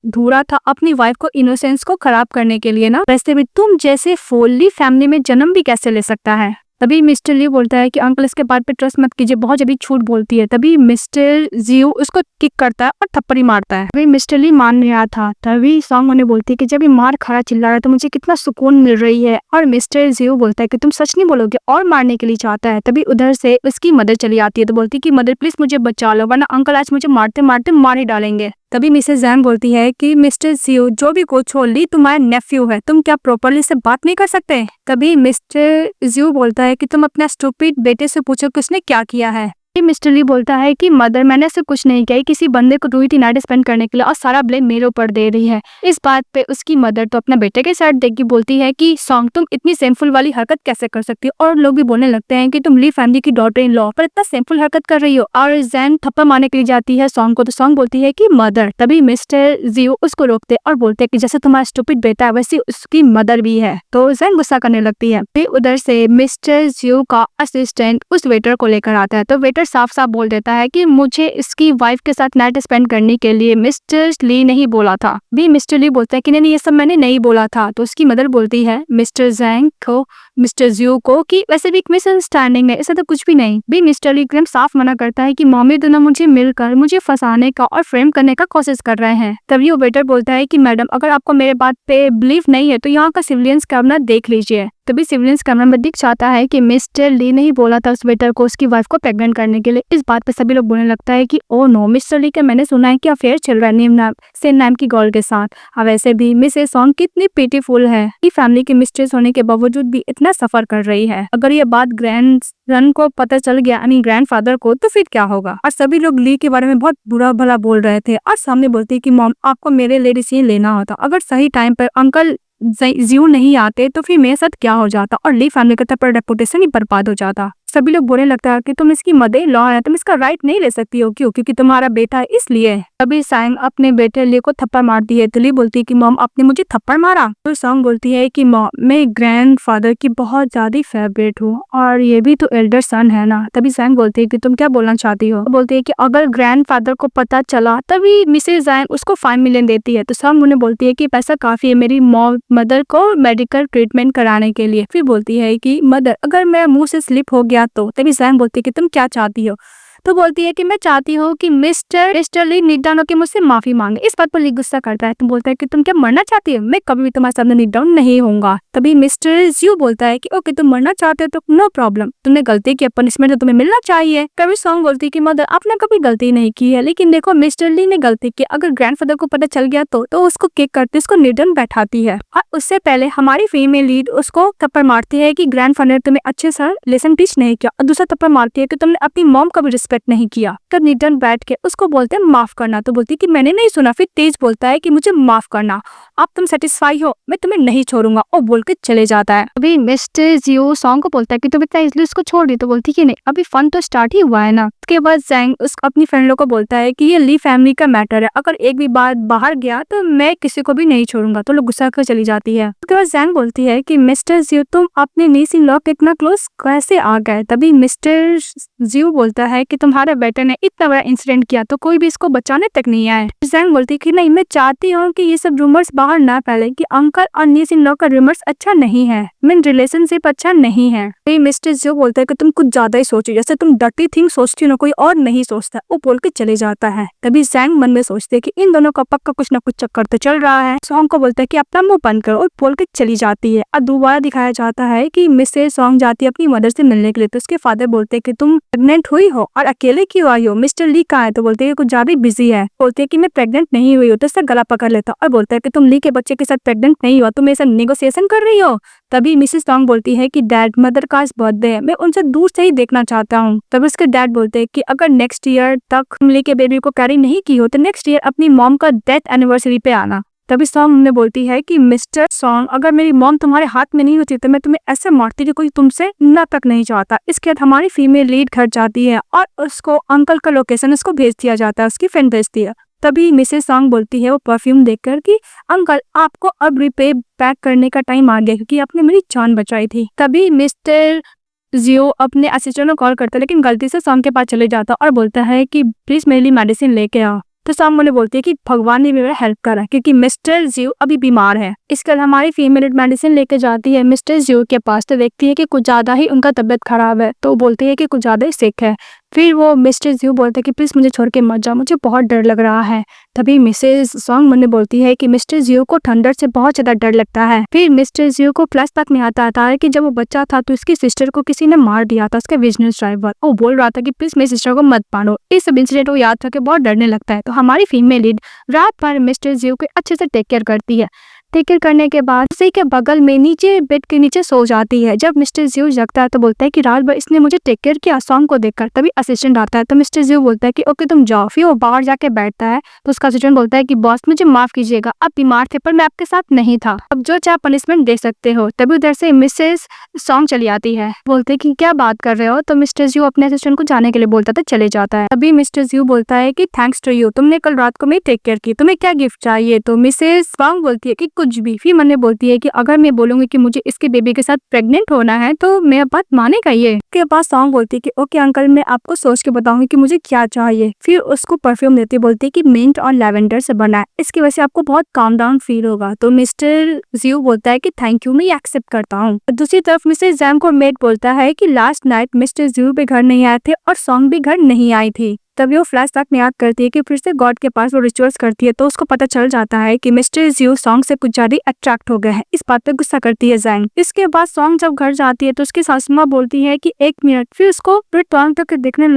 ढूंढा था अपनी वाइफ को इनोसेंस को खराब करने के लिए ना, वैसे भी तुम जैसे फोली फैमिली में जन्म भी कैसे ले सकता है। तभी मिस्टर ली बोलता है कि अंकल इसके बात पे ट्रस्ट मत कीजिए, बहुत जल्दी झूठ बोलती है। तभी मिस्टर जियो उसको किक करता है और थप्पड़ी मारता है। तभी मिस्टर ली मान नहीं रहा था। तभी सॉन्ग उन्हें बोलती है कि जब ये मार खड़ा चिल्ला रहा है तो मुझे कितना सुकून मिल रही है। और मिस्टर जियो बोलता है कि तुम सच नहीं बोलोगे और मारने के लिए चाहता है। तभी उधर से उसकी मदर चली आती है तो बोलती है कि मदर प्लीज मुझे बचा लो वरना अंकल आज मुझे मारते मारते मार ही डालेंगे। तभी मिसेस जैंग बोलती है कि मिस्टर जियो जो भी कुछ हो, ली तुम्हारा नेफ्यू है, तुम क्या प्रॉपर्ली से बात नहीं कर सकते। तभी मिस्टर जियो बोलता है कि तुम अपने स्टूपिड बेटे से पूछो कि उसने क्या किया है। मिस्टर ली बोलता है कि मदर मैंने ऐसे कुछ नहीं किया, किसी बंदे को ढूंढी थी नाइट स्पेंड करने के लिए और सारा ब्लेम मेरे ऊपर दे रही है। इस बात पे उसकी मदर तो अपने बेटे के साइड देख के बोलती है कि सॉन्ग तुम इतनी सिंपल वाली हरकत कैसे कर सकती हो। और लोग भी बोलने लगते हैं कि तुम ली फैमिली की डॉटर इन लॉ पर इतना सिंपल हरकत कर रही हो। और जैन थप्पड़ मारने के लिए जाती है सॉन्ग को तो सॉन्ग बोलती है कि मदर। तभी मिस्टर जियो उसको रोकते और बोलते हैं कि जैसे तुम्हारा स्टूपिड बेटा है वैसे उसकी मदर भी है। तो जैन गुस्सा करने लगती है। फिर उधर से मिस्टर जियो का असिस्टेंट उस वेटर को लेकर आता है तो वेटर साफ साफ बोल देता है कि मुझे इसकी वाइफ के साथ नाइट स्पेंड करने के लिए मिस्टर ली नहीं बोला था। भी मिस्टर ली बोलता है कि नहीं ये सब मैंने नहीं बोला था। तो उसकी मदर बोलती है मिस्टर जैंग को मिस्टर जियो को कि वैसे भी एक मिसअंडरस्टैंडिंग है, ऐसा तो कुछ भी नहीं। भी मिस्टर ली एकदम साफ मना करता है कि मम्मी दोनों मुझे मिलकर मुझे फंसाने का और फ्रेम करने का कोशिश कर रहे हैं। तभी वो वेटर बोलता है कि मैडम अगर आपको मेरे बात पे बिलीव नहीं है तो यहाँ का सिविलियंस कैमरा देख लीजिए। तभी सिविलियंस कैमरा में दिख जाता है कि मिस्टर ली ने ही बोला था उस वेटर को उसकी वाइफ को प्रेग्नेंट करने के लिए। इस बात पे सभी लोग बोलने लगता है कि ओ नो, मिस्टर ली के मैंने सुना है कि अफेयर चल रहा है सेन नाम की गर्ल के साथ। अब वैसे भी मिसेस सॉन्ग कितनी पिटीफुल है कि फैमिली के मिस्ट्रेस होने के बावजूद भी इतना सफर कर रही है। अगर ये बात ग्रैंड सन को पता चल गया यानी ग्रैंडफादर को तो फिर क्या होगा। और सभी लोग ली के बारे में बहुत बुरा भला बोल रहे थे और सामने बोलती है कि मॉम आपको मेरे लिए डिसीजन लेना होता, अगर सही टाइम पर अंकल जियो नहीं आते तो फिर मेरे साथ क्या हो जाता और ली फैमिली का तो रेपुटेशन ही बर्बाद हो जाता। सभी लोग बोलने लगता है कि तुम इसकी मदर लॉ है, तुम इसका राइट नहीं ले सकती हो। क्यों? क्योंकि तुम्हारा बेटा है इसलिए। तभी सैंग अपने बेटे ली को थप्पड़ मारती है तो ली बोलती है कि मॉम आपने मुझे थप्पड़ मारा। तो सॉन्ग बोलती है कि मॉम मैं ग्रैंडफादर की बहुत ज्यादा फेवरेट हूँ और ये भी तो एल्डर सन है ना। तभी सैंग बोलती है कि तुम क्या बोलना चाहती हो। बोलती है कि अगर ग्रैंडफादर को पता चला तभी मिसेस जैंग उसको 5 मिलियन देती है। तो सॉन्ग उन्हें बोलती है कि पैसा काफी है मेरी मदर को मेडिकल ट्रीटमेंट कराने के लिए। फिर बोलती है कि मदर अगर मेरा मुंह से स्लिप हो गया तो। तभी सैंग बोलती है कि तुम क्या चाहती हो। तो बोलती है कि मैं चाहती हूँ कि मिस्टर ली नीट डाउन होकर मुझसे माफी मांगे। इस बात पर ली गुस्सा करता है। तुम बोलता है कि तुम क्या मरना चाहती हो, मैं कभी भी तुम्हारे सामने नीट डाउन नहीं होऊंगा। तभी मिस्टर जियो बोलता है कि ओके तुम मरना चाहते हो तो नो प्रॉब्लम, तुमने गलती की पनिशमेंट तो तुम्हें मिलना चाहिए। कभी सॉन्ग बोलती है कि मदर आपने कभी गलती नहीं की है, लेकिन देखो मिस्टर ली ने गलती की, अगर ग्रैंडफादर को पता चल गया तो उसको किक करती उसको नीट डाउन बैठाती है। और उससे पहले हमारी फीमेल लीड उसको थप्पड़ मारती है कि ग्रैंडफादर तुम्हें अच्छे से लेसन टीच नहीं किया और दूसरा थप्पड़ मारती है कि तुमने अपनी मॉम का भी एक्सपेक्ट नहीं किया। तो निडन बैठ के उसको बोलते हैं माफ करना, तो बोलती है कि मैंने नहीं सुना। फिर तेज बोलता है कि मुझे माफ करना, अब तुम सेटिस्फाई हो, मैं तुम्हें नहीं छोड़ूंगा, और बोल के चले जाता है। अभी मिस्टर जियो सॉन्ग को बोलता है कि तुम इतना इसलिए उसको छोड़ दी, तो बोलती कि नहीं, अभी फन तो स्टार्ट ही हुआ है ना। उसके बाद जैंग अपनी फ्रेंड को बोलता है कि ये ली फैमिली का मैटर है, अगर एक भी बार बाहर गया तो मैं किसी को भी नहीं छोड़ूंगा। तो लोग गुस्सा कर चली जाती है। उसके बाद जैंग बोलती है कि मिस्टर जियो तुम अपने नीस इन लॉ के इतना क्लोज कैसे आ गए। तभी मिस्टर जियो बोलता है कि तुम्हारे बेटे ने इतना बड़ा इंसिडेंट किया तो कोई भी इसको बचाने तक नहीं आए। जैंग बोलती है कि नहीं, मैं चाहती हूँ कि ये सब रूमर्स बाहर ना फैले कि अंकल और नीस इन लॉ का रूमर्स अच्छा नहीं है, मीन रिलेशनशिप अच्छा नहीं है। मिस्टर जियो बोलता है कि तुम कुछ ज्यादा ही सोची, जैसे तुम डर्टी थिंग सोचती हो ना, कोई और नहीं सोचता। वो बोल के चले जाता है। तभी जैंग मन में सोचते है कि इन दोनों का पक्का कुछ ना कुछ चक्कर तो चल रहा है। सॉन्ग को बोलता है कि अपना मुंह बंद करो, और बोल के चली जाती है। और दोबारा दिखाया जाता है कि मिसेस सॉन्ग जाती है अपनी मदर से मिलने के लिए। तो उसके फादर बोलते हैं कि तुम प्रेग्नेंट हुई हो और अकेले क्यों आई हो, मिस्टर ली कहाँ है। तो बोलते है कुछ ज्यादा बिजी है। बोलते है कि मैं प्रेग्नेंट नहीं हुई हूँ। तो उसका गला पकड़ लेता और बोलता है कि तुम ली के बच्चे के साथ प्रेग्नेंट नहीं हुआ, तुम मेरे साथ नेगोशिएशन कर रही हो। तभी मिसेस सॉन्ग बोलती है कि डैड, मदर का आज बर्थडे है, मैं उनसे दूर से ही देखना चाहता हूँ। तभी उसके डैड बोलते हैं कि अगर नेक्स्ट ईयर तक तुम ली के बेबी को कैरी नहीं की हो तो नेक्स्ट ईयर अपनी मॉम का डेथ एनिवर्सरी पे आना। तभी सॉन्ग ने बोलती है कि मिस्टर सॉन्ग, अगर मेरी मॉम तुम्हारे हाथ में नहीं होती तो मैं तुम्हें ऐसे मारती कि कोई तुमसे न तक नहीं चाहता। इसके बाद हमारी फीमेल लीड घर जाती है और उसको अंकल का लोकेशन उसको भेज दिया जाता है, उसकी फ्रेंड भेजती है। तभी मिसेस सॉन्ग बोलती है वो परफ्यूम देखकर कि अंकल आपको अब रिपे बैक करने का टाइम आ गया क्योंकि आपने मेरी जान बचाई थी। तभी मिस्टर जियो अपने असिस्टेंट को कॉल करता है, लेकिन गलती से सॉन्ग के पास चले जाता और बोलता है कि प्लीज मेरे लिए मेडिसिन लेके आओ। तो सॉन्ग मुझे बोलती है कि भगवान ने मेरा हेल्प करा क्योंकि मिस्टर जियो अभी बीमार है। इसके बाद हमारी फीमेल मेडिसिन लेके जाती है मिस्टर जियो के पास। तो देखती है कि कुछ ज्यादा ही उनका तबियत खराब है, तो बोलती है कि कुछ ज्यादा ही सिक है। फिर वो मिस्टर जियो बोलते हैं कि प्लीज मुझे छोड़ के मत जाओ, मुझे बहुत डर लग रहा है। तभी मिसेस सॉन्ग मुझे बोलती है कि मिस्टर जियो को थंडर से बहुत ज्यादा डर लगता है। फिर मिस्टर जियो को फ्लैशबैक में आता है कि जब वो बच्चा था तो उसकी सिस्टर को किसी ने मार दिया था, उसका बिजनेस ड्राइवर। वो बोल रहा था कि प्लीज मेरी सिस्टर को मत मारो। इस सब इंसिडेंट को याद करके बहुत डरने लगता है। तो हमारी फीमेल लीड रात भर मिस्टर जियो को अच्छे से टेक केयर करती है। टेक केयर करने के बाद उसी के बगल में नीचे बेड के नीचे सो जाती है। जब मिस्टर जियो जगता है तो बोलता है कि रात भर इसने मुझे टेक केयर किया सॉन्ग को देखकर। तभी असिस्टेंट आता है तो मिस्टर जियो बोलता है कि ओके तुम जाओ। फिर वो बाहर जाके बैठता है तो उसका असिस्टेंट बोलता है कि बॉस मुझे माफ कीजिएगा, आप बीमार थे पर मैं आपके साथ नहीं था, अब जो चाहे पनिशमेंट दे सकते हो। तभी उधर से मिसेस सॉन्ग चली आती है, बोलते कि क्या बात कर रहे हो। तो मिस्टर जियो अपने असिस्टेंट को जाने के लिए बोलता था, चले जाता है। तभी मिस्टर जियो बोलता है कि थैंक्स टू यू, तुमने कल रात को मेरी टेक केयर की, तुम्हें क्या गिफ्ट चाहिए। तो मिसेस सॉन्ग बोलती है कि कुछ भी। फिर मैंने बोलती है कि अगर मैं बोलूंगी कि मुझे इसके बेबी के साथ प्रेग्नेंट होना है तो मेरा बात मानेगा ये। उसके बाद सॉन्ग बोलती है कि ओके अंकल, मैं आपको सोच के बताऊंगी कि मुझे क्या चाहिए। फिर उसको परफ्यूम देती, बोलती है कि मिंट और लैवेंडर से बना है, इसकी वजह से आपको बहुत काम डाउन फील होगा। तो मिस्टर जियो बोलता है कि थैंक यू, मैं ये एक्सेप्ट करता हूँ। दूसरी तरफ मिस्टर जैम को मेट बोलता है कि लास्ट नाइट मिस्टर जियो भी घर नहीं आए थे और सॉन्ग भी घर नहीं आई थी। तभी वो फ्लैशबैक में याद करती है कि फिर से गॉड के पास वो रिचुअल्स करती है, तो उसको पता चल जाता है कि मिस्टर जियो सॉन्ग से कुछ ज्यादा अट्रैक्ट हो गए हैं। इस बात पे गुस्सा करती है जैंग। इसके बाद सॉन्ग जब घर जाती है तो उसकी सासू माँ बोलती है कि 1 मिनट। फिर उसको टॉन्ग तक देखने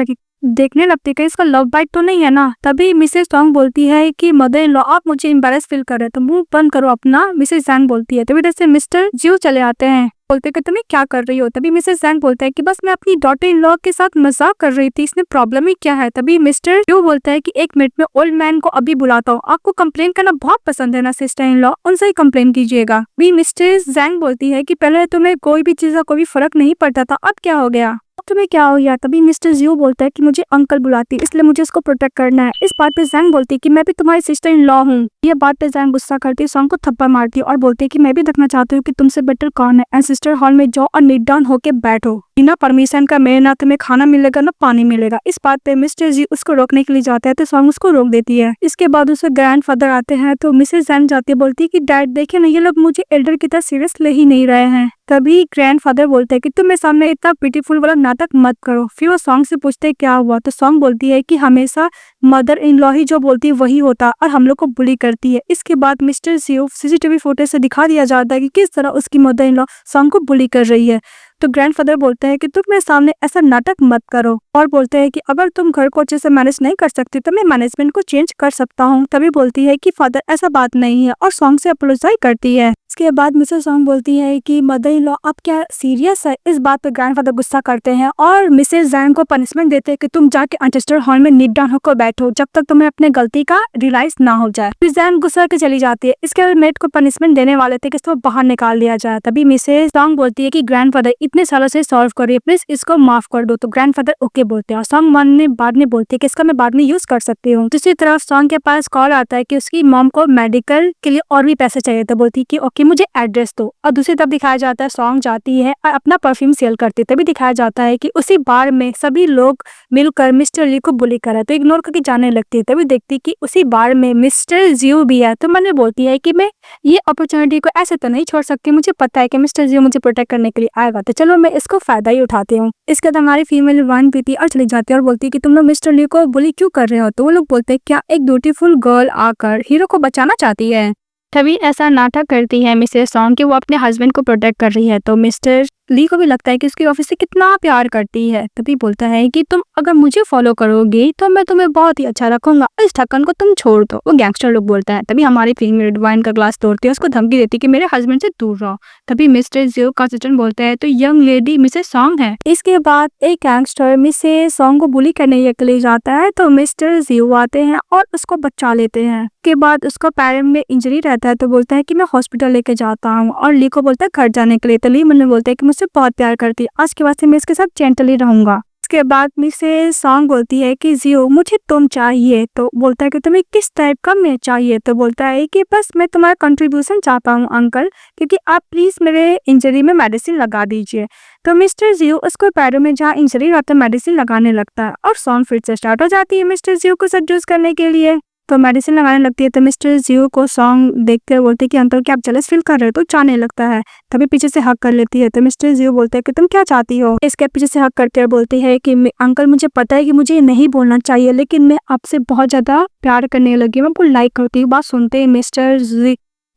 लगती है कि इसका लव बाइट तो नहीं है ना। तभी मिसेस सॉन्ग बोलती है कि मदर इन लॉ आप मुझे एम्बैरेस फील कर रहे हैं तो मुंह बंद करो अपना, मिसेस जैंग बोलती है। तभी जैसे मिस्टर जियो चले आते हैं, बोलते कि तुम्हें क्या कर रही हो। तभी मिसेस जैंग बोलता है कि बस मैं अपनी डॉटर इन लॉ के साथ मजाक कर रही थी, इसमें प्रॉब्लम ही क्या है। तभी मिस्टर जियो बोलता है कि 1 मिनट में ओल्ड मैन को अभी बुलाता हूँ, आपको कंप्लेन करना बहुत पसंद है ना सिस्टर इन लॉ, उनसे ही कंप्लेन कीजिएगा। भी मिस्टर जैंग बोलती है कि पहले तुम्हें कोई भी चीज का कोई फर्क नहीं पड़ता था, अब क्या हो गया, तुम्हें क्या हो गया। तभी मिस्टर जियो बोलता है कि मुझे अंकल बुलाती इसलिए मुझे उसको प्रोटेक्ट करना है। इस बात पे जैंग बोलती है कि मैं भी तुम्हारी सिस्टर इन लॉ हूँ। ये बात पे जैंग गुस्सा करती है, सॉन्ग को थप्पड़ मारती है और बोलती है कि मैं भी देखना चाहती हूँ कि तुमसे बेटर कौन है, एंड सिस्टर हॉल में जाओ और नीट डाउन होके बैठो, बिना परमिशन का मेरे ना तुम्हें खाना मिलेगा ना पानी मिलेगा। इस बात पे मिस्टर जी उसको रोकने के लिए जाते हैं तो सॉन्ग उसको रोक देती है। इसके बाद उसके ग्रैंडफादर आते हैं तो मिसेस जैंग जाती है, बोलती है कि डैड देखिए ना, ये लोग मुझे एल्डर की तरह सीरियस ले ही नहीं रहे हैं। तभी ग्रैंडफादर बोलते हैं कि तुम मेरे सामने इतना ब्यूटीफुल वाला नाटक मत करो। फिर वो सॉन्ग से पूछते हैं क्या हुआ, तो सॉन्ग बोलती है कि हमेशा मदर इन लॉ ही जो बोलती है वही होता और हम लोग को बुली करती है। इसके बाद मिस्टर जियो सीसीटीवी फुटेज से दिखा दिया जाता है कि किस तरह उसकी मदर इन लॉ सॉन्ग को बुली कर रही है। तो ग्रैंडफादर बोलते हैं कि तुम मेरे सामने ऐसा नाटक मत करो, और बोलते हैं कि अगर तुम घर को अच्छे से मैनेज नहीं कर सकती तो मैं मैनेजमेंट को चेंज कर सकता हूँ। तभी बोलती है कि फादर ऐसा बात नहीं है, और सॉन्ग से अपोलोजाइज करती है। इसके बाद मिसेस सॉन्ग बोलती है कि मदर इन लॉ आप क्या सीरियस है। इस बात पर ग्रैंडफादर गुस्सा करते हैं और मिसेस जैंग को पनिशमेंट देते हैं कि तुम जाके एंसेस्टर हॉल में नीट डाउन होकर बैठो जब तक तुम्हें अपने गलती का रियलाइज ना हो जाए। फिर जैंग गुस्सा के चली जाती है। इसके बाद मेट को पनिशमेंट देने वाले थे कि इसको बाहर निकाल दिया जाए। तभी मिसेस सॉन्ग बोलती है कि ग्रैंडफादर इतने सालों से सॉल्व करिए, प्लीज इसको माफ कर दो। तो ग्रैंडफादर ओके बोलते हैं और सॉन्ग बाद में बोलती है कि इसका मैं बाद में यूज कर सकती हूँ। दूसरी तरफ सॉन्ग के पास कॉल आता है कि उसकी मॉम को मेडिकल के लिए और भी पैसे चाहिए। तो बोलती है कि ओके मुझे एड्रेस दो। और दूसरी तरफ दिखाया जाता है सॉन्ग जाती है और अपना परफ्यूम सेल करती है। तभी दिखाया जाता है कि उसी बार में सभी लोग मिलकर मिस्टर ली को बुली कर रहे हैं, तो इग्नोर करके जाने लगती है। तभी देखती है कि उसी बार में मिस्टर जियो भी है। तो मैंने बोलती है कि मैं ये अपॉर्चुनिटी को ऐसे तो नहीं छोड़ सकती, मुझे पता है कि मिस्टर जियो मुझे प्रोटेक्ट करने के लिए आएगा, तो चलो मैं इसको फायदा ही उठाती हूँ। इसके बाद हमारी फीमेल वन पीती और चली जाती है और बोलती है कि तुम लोग मिस्टर ली को बुली क्यों कर रहे हो। तो वो लोग बोलते हैं क्या एक ब्यूटीफुल गर्ल आकर हीरो को बचाना चाहती है। तभी ऐसा नाटक करती है मिसेस सॉन्ग कि वो अपने हस्बैंड को प्रोटेक्ट कर रही है। तो मिस्टर ली को भी लगता है कि उसकी ऑफिस से कितना प्यार करती है। तभी बोलता है कि तुम अगर मुझे फॉलो करोगे तो मैं तुम्हें बहुत ही अच्छा रखूंगा, इस ढक्कन को तुम छोड़ दो। वो गैंगस्टर लोग बोलता है। तभी हमारी फीमेल वाइन का ग्लास तोड़ती है, उसको धमकी देती है कि मेरे हस्बैंड से दूर रहो। तभी मिस्टर जियो का असिस्टेंट बोलता है तो यंग लेडी मिसेस सॉन्ग है। इसके बाद एक गैंगस्टर मिसेस सॉन्ग को बुली करने के लिए जाता है, तो मिस्टर जियो आते हैं और उसको बचा लेते हैं। के बाद उसको पैर में इंजरी रहता है, तो बोलता है कि मैं हॉस्पिटल लेके जाता हूँ, और ली को बोलता है घर जाने के लिए। तो ली मुझे बोलता है कि मुझसे बहुत प्यार करती है, आज के बाद से मैं इसके साथ जेंटली रहूंगा। इसके बाद मिसेस सॉन्ग बोलती है कि जियो मुझे तुम चाहिए। तो बोलता है कि तुम्हें किस टाइप का मैं चाहिए। तो बोलता है कि बस मैं तुम्हारा कंट्रीब्यूशन चाहता हूँ अंकल, क्योंकि आप प्लीज मेरे इंजरी में मेडिसिन लगा दीजिए। तो मिस्टर जियो उसको पैरों में जहाँ इंजरी रहता है मेडिसिन लगाने लगता है, और सॉन्ग फिर से स्टार्ट हो जाती है मिस्टर जियो को सेड्यूस करने के लिए। तो मेडिसिन लगाने लगती है। तो मिस्टर जियो को सॉन्ग देखकर बोलते हैं कि अंकल क्या आप जेलस फील कर रहे हो। तो चाहने लगता है। तभी पीछे से हक कर लेती है। तो मिस्टर जियो बोलते हैं कि तुम क्या चाहती हो। इसके पीछे से हक करते हुए बोलती है कि अंकल मुझे पता है कि मुझे ये नहीं बोलना चाहिए, लेकिन मैं आपसे बहुत ज्यादा प्यार करने लगी, मैं आपको लाइक करती हूँ। बात सुनते ही मिस्टर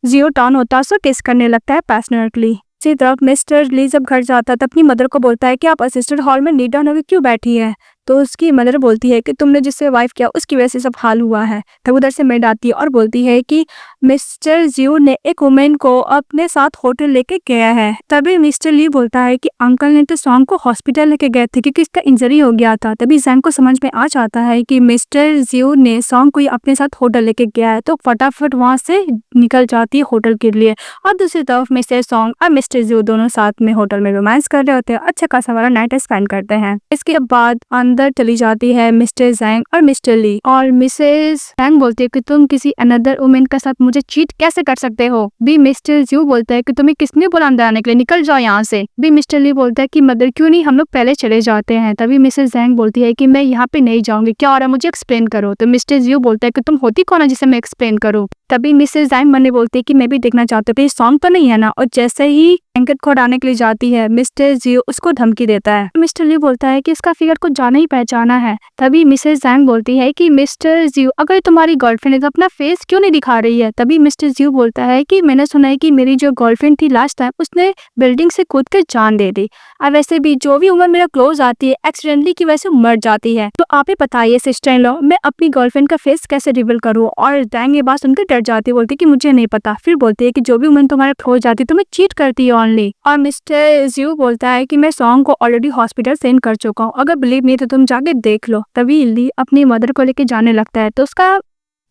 जियो टर्न होता है, उसको किस करने लगता है पैशनेटली। इसी तरफ मिस्टर ली जब घर जाता है तो अपनी मदर को बोलता है कि आप असिस्टेंट हॉल में नीट डाउन होकर क्यों बैठी है। तो उसकी मदर बोलती है कि तुमने जिससे वाइफ किया उसकी वजह से सब हाल हुआ है। तब उधर से मेड आती है और बोलती है कि मिस्टर जियो ने एक वुमेन को अपने साथ होटल लेके गया है। तभी मिस्टर ली बोलता है कि अंकल ने तो सॉन्ग को हॉस्पिटल लेके गए थे क्योंकि इसका इंजरी हो गया था। तभी जैंग को समझ में आ जाता है कि मिस्टर जियो ने सॉन्ग को अपने साथ होटल लेके गया है, तो फटाफट वहां से निकल जाती है होटल के लिए। और दूसरी तरफ मिस्टर सॉन्ग और मिस्टर जियो दोनों साथ में होटल में रोमांस कर रहे होते हैं, अच्छा खासा वाला नाइट स्पेंड करते हैं। इसके बाद अंदर चली जाती है मिस्टर जैंग और मिस्टर ली, और मिसेस जैंग बोलती है कि तुम किसी अनदर वुमेन के साथ मुझे चीट कैसे कर सकते हो। भी मिस्टर जियो बोलता है कि तुम्हें किसने बोला अंदर आने के लिए, निकल जाओ यहाँ से। भी मिस्टर ली बोलता है कि मदर क्यों नहीं हम लोग पहले चले जाते हैं। तभी मिसेस जैंग बोलती है कि मैं यहाँ पे नहीं जाऊंगी, क्या हो रहा है मुझे एक्सप्लेन करो। तो मिस्टर जियो बोलता है कि तुम होती कौन है जिसे मैं एक्सप्लेन करूँ। तभी मिसेस जैंग मन में बोलती है कि मैं भी देखना चाहती हूँ, सॉन्ग तो नहीं है ना। और जैसे ही एंकर को हटाने के लिए जाती है मिस्टर जियो उसको धमकी देता है। मिस्टर ली बोलता है कि इसका फिगर को जाना ही पहचाना है। तभी मिसेस जैंग बोलती है कि मिस्टर जियो अगर तुम्हारी गर्लफ्रेंड है तो अपना फेस क्यों नहीं दिखा रही है। तभी मिस्टर जियो बोलता है कि मैंने सुना है कि मेरी जो गर्लफ्रेंड थी लास्ट टाइम उसने बिल्डिंग से कूद कर जान दे दी, और वैसे भी जो भी उम्र मेरा क्लोज आती है एक्सीडेंटली की वजह से मर जाती है। तो आप ही बताइए सिस्टर इन लॉ मैं अपनी गर्लफ्रेंड का फेस कैसे रिवील करूँ। और जैंग ये बात सुनकर डर जाती है, बोलती है कि मुझे नहीं पता। फिर बोलती है कि जो भी उम्र तुम्हारे क्लोज जाती है तो मैं चीट करती है ओनली। और मिस्टर जियो बोलता है कि मैं सॉन्ग को ऑलरेडी हॉस्पिटल सेंड कर चुका हूँ, अगर बिलीव नहीं तो तुम जाके देख लो। तभी ली अपनी मदर को लेके जाने लगता है, तो उसका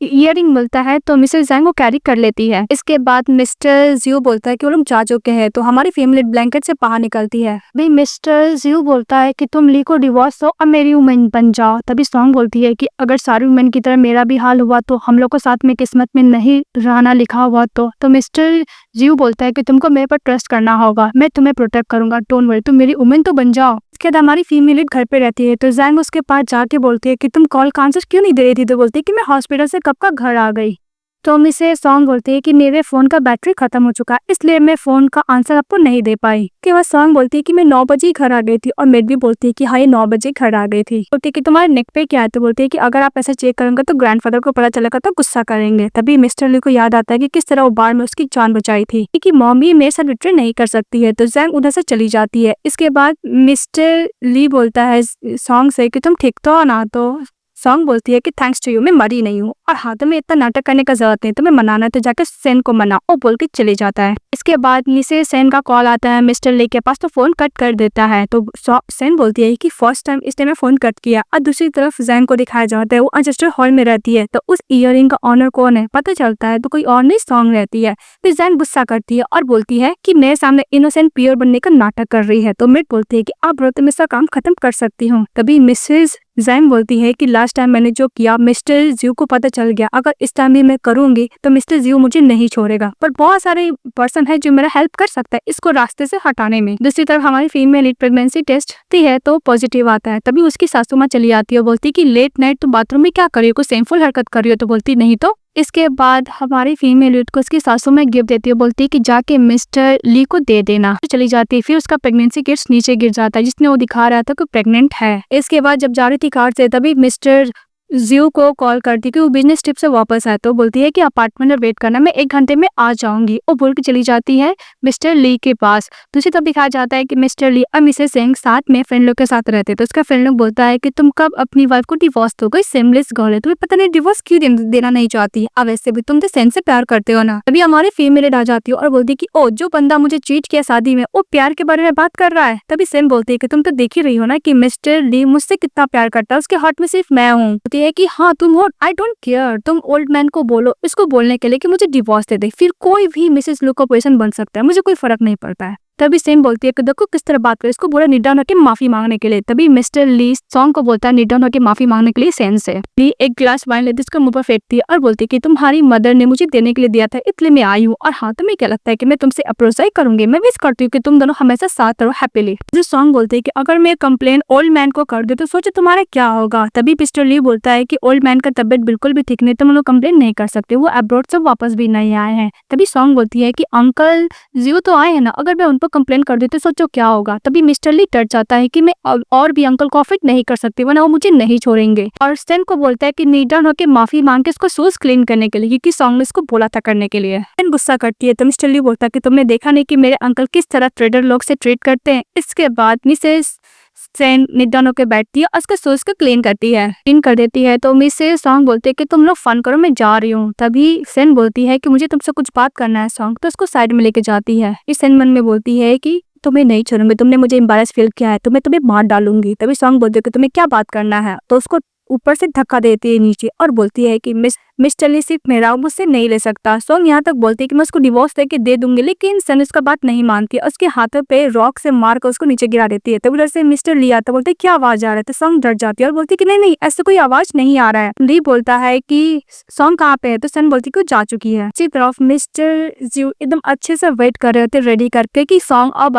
इयरिंग मिलता है तो मिसेस जैंग को कैरी कर लेती है। इसके बाद मिस्टर जियो बोलता है कि वो लोग जा चुके हैं, तो हमारी फैमिली ब्लैंकेट से बाहर निकलती है। भाई मिस्टर जियो बोलता है कि तुम ली को डिवोर्स हो और मेरी वुमेन बन जाओ। तभी सॉन्ग बोलती है कि अगर सारी वुमेन की तरह मेरा भी हाल हुआ तो हम लोग को साथ में किस्मत में नहीं रहना लिखा हुआ। तो मिस्टर जियो बोलता है कि तुमको मेरे पर ट्रस्ट करना होगा, मैं तुम्हें प्रोटेक्ट करूंगा, डोंट वरी, तुम मेरी वुमेन तो बन जाओ। इसके बाद हमारी फीमेल घर पे रहती है, तो जैंग उसके पास जाके बोलती है कि तुम कॉल का आंसर क्यों नहीं दे रही थी। तो बोलती है कि मैं हॉस्पिटल से कब का घर आ गई। तो मिसेस सॉन्ग बोलती है कि मेरे फोन का बैटरी खत्म हो चुका है, इसलिए मैं फोन का आंसर आपको नहीं दे पाई। कि वह सॉन्ग बोलती है कि मैं 9 बजे घर आ गई थी, और मेड भी बोलती है कि हाँ ये 9 बजे घर आ गई थी। बोलती है कि तुम्हारे नेक पे क्या है, तो बोलती है कि अगर आप ऐसे चेक करेंगे तो ग्रैंडफादर को पता चलेगा तो गुस्सा करेंगे। तभी मिस्टर ली को याद आता है कि किस तरह वो बार में उसकी जान बचाई थी, कि मॉमी मेरे साथ रिटर्न नहीं कर सकती है। तो जैंग उधर से चली जाती है। इसके बाद मिस्टर ली बोलता है सॉन्ग से कि तुम ठीक तो हो ना। तो सॉन्ग बोलती है कि थैंक्स टू यू मैं मरी नहीं हूँ, और हाँ तुम्हें इतना नाटक करने का जरूरत नहीं, तुम्हें मनाना है तो जाकर सेन को मनाओ, वो बोल के चले जाता है। इसके बाद मिसेस सेन का कॉल आता है मिस्टर ली के पास, तो फोन कट कर देता है। तो सेन बोलती है कि फर्स्ट टाइम इसने मैं फोन कट किया। और दूसरी तरफ जैंग को दिखाया जाता है वो अनसेस्टर हॉल में रहती है। तो उस इयररिंग का ऑनर कौन है पता चलता है, तो कोई और नहीं सॉन्ग रहती है। फिर जैंग गुस्सा करती है और बोलती है कि मेरे सामने इनोसेंट प्योर बनने का नाटक कर रही है। तो मिड बोलती है कि आप रोते में इसका काम खत्म कर सकती हूँ। तभी मिसेस जैंग बोलती है कि लास्ट टाइम मैंने जो किया मिस्टर जियो को पता चल गया, अगर इस टाइम भी मैं करूंगी तो मिस्टर जियो मुझे नहीं छोड़ेगा, पर बहुत सारे पर्सन है जो मेरा हेल्प कर सकता है इसको रास्ते से हटाने में। दूसरी तरफ हमारी फीमेल लीड प्रेगनेंसी टेस्ट दी है तो पॉजिटिव आता है। तभी उसकी सासू माँ चली आती है, बोलती है कि लेट नाइट तुम बाथरूम में क्या कर रही हो, कुछ सेमफुल हरकत कर रही हो। तो बोलती नहीं तो। इसके बाद हमारी फीमेल लीड को उसकी सासू में गिफ्ट देती है, बोलती है कि जाके मिस्टर ली को दे देना। तो चली जाती है। फिर उसका प्रेगनेंसी किट्स नीचे गिर जाता है जिसने वो दिखा रहा था कि प्रेग्नेंट है। इसके बाद जब जा रही थी कार से तभी मिस्टर जियो को कॉल करती कि वो बिजनेस ट्रिप से वापस आए। तो बोलती है कि अपार्टमेंट में वेट करना, मैं 1 घंटे में आ जाऊंगी। वो बोल के चली जाती है मिस्टर ली के पास। दूसरी तरफ दिखाया जाता है कि मिस्टर ली और मिसेस सेंग साथ में फ्रेंड लोग के साथ रहते। तो उसका फ्रेंड लोग बोलता है कि तुम कब अपनी वाइफ को डिवोर्स दोगे, सेमलेस गर्ल है, तुम्हें पता नहीं डिवोर्स क्यों देना नहीं चाहती। अब वैसे भी तुम तो सेंग से प्यार करते हो ना। तभी हमारी फीमेल आ जाती है और बोलती है कि ओ जो बंदा मुझे चीट किया शादी में वो प्यार के बारे में बात कर रहा है। तभी सेम बोलती है कि तुम तो देख ही रही हो ना कि मिस्टर ली मुझसे कितना प्यार करता है, उसके हार्ट में सिर्फ मैं हूँ। बोलती है कि हाँ तुम हो, आई डोंट केयर, तुम ओल्ड मैन को बोलो इसको बोलने के लिए कि मुझे डिवोर्स दे दे, फिर कोई भी मिसेस लू का पोजीशन बन सकता है, मुझे कोई फर्क नहीं पड़ता है। तभी सेम बोलती है कि देखो किस तरह बात करे, इसको बोला निड डाउन होकर माफी मांगने के लिए। तभी मिस्टर ली सॉन्ग को बोलता है निड डाउन होकर माफी मांगने के लिए सेन से। ली एक गिलास वाइन लेती उसके मुंह पर फेंकती है और बोलती है कि तुम्हारी मदर ने मुझे देने के लिए दिया था इसलिए मैं आई हूँ, और हाँ तुम्हें क्या लगता है कि मैं तुमसे अप्रोच ही करूंगी, मैं विश करती हूँ कि तुम दोनों हमेशा साथ रहो हैप्पीली। जो सॉन्ग बोलते हैं कि अगर मैं कंप्लेन ओल्ड मैन को कर दे तो सोचो तुम्हारा क्या होगा। तभी मिस्टर ली बोलता है कि ओल्ड मैन का तबियत बिल्कुल भी ठीक नहीं, तुम लोग कंप्लेन नहीं कर सकते, वो अब्रॉड से वापस भी नहीं आए हैं। तभी सॉन्ग बोलती है कि अंकल जियो तो आए हैं ना, अगर मैं उन पर कंप्लेन कर देती सोचो क्या होगा। तभी मिस्टर ली डर जाता है कि मैं और भी अंकल को अफेक्ट नहीं कर सकती वरना वो मुझे नहीं छोड़ेंगे। और सेन को बोलता है कि नीडन होकर माफी मांग के इसको शूज क्लीन करने के लिए, क्योंकि सॉन्ग ने इसको बोला था करने के लिए। सेन गुस्सा करती है तो मिस्टर ली बोलता है कि तुमने देखा नहीं कि मेरे अंकल किस तरह ट्रेडर लोग से ट्रीट करते हैं। इसके बाद मिसेस सेन निडन होकर बैठती है और उसके शूज को क्लीन करती है, क्लीन कर देती है। तो मिसेस सॉन्ग बोलते है कि तुम लोग फन करो मैं जा रही हूँ। तभी सेन बोलती है कि मुझे तुमसे कुछ बात करना है सॉन्ग, तो उसको साइड में लेके जाती है। इस सेन मन में बोलती है कि तुम्हें नहीं छोड़ूंगी, तुमने मुझे एम्बैरेस फील किया है तो मैं तुम्हें मार डालूंगी। तभी सॉन्ग बोलती है कि तुम्हें क्या बात करना है, तो उसको ऊपर से धक्का देती है नीचे और बोलती है कि मिस्टर ली सिर्फ मेरा मुझसे नहीं ले सकता। सॉन्ग यहाँ तक बोलती है कि मैं उसको डिवोर्स देके दे दूंगी, लेकिन सन उसका बात नहीं मानती है, उसके हाथों पे रॉक से मार कर उसको नीचे गिरा देती है। तब उधर से मिस्टर ली आता बोलते क्या आवाज आ रहा है, तो सॉन्ग डर जाती है और बोलती है कि नहीं नहीं ऐसे कोई आवाज नहीं आ रहा है। ली बोलता है कि सॉन्ग कहाँ पे है, तो सन बोलती है कि वो जा चुकी है। इसी तरफ मिस्टर जियो एकदम अच्छे से वेट कर रहे होते रेडी करके कि सॉन्ग अब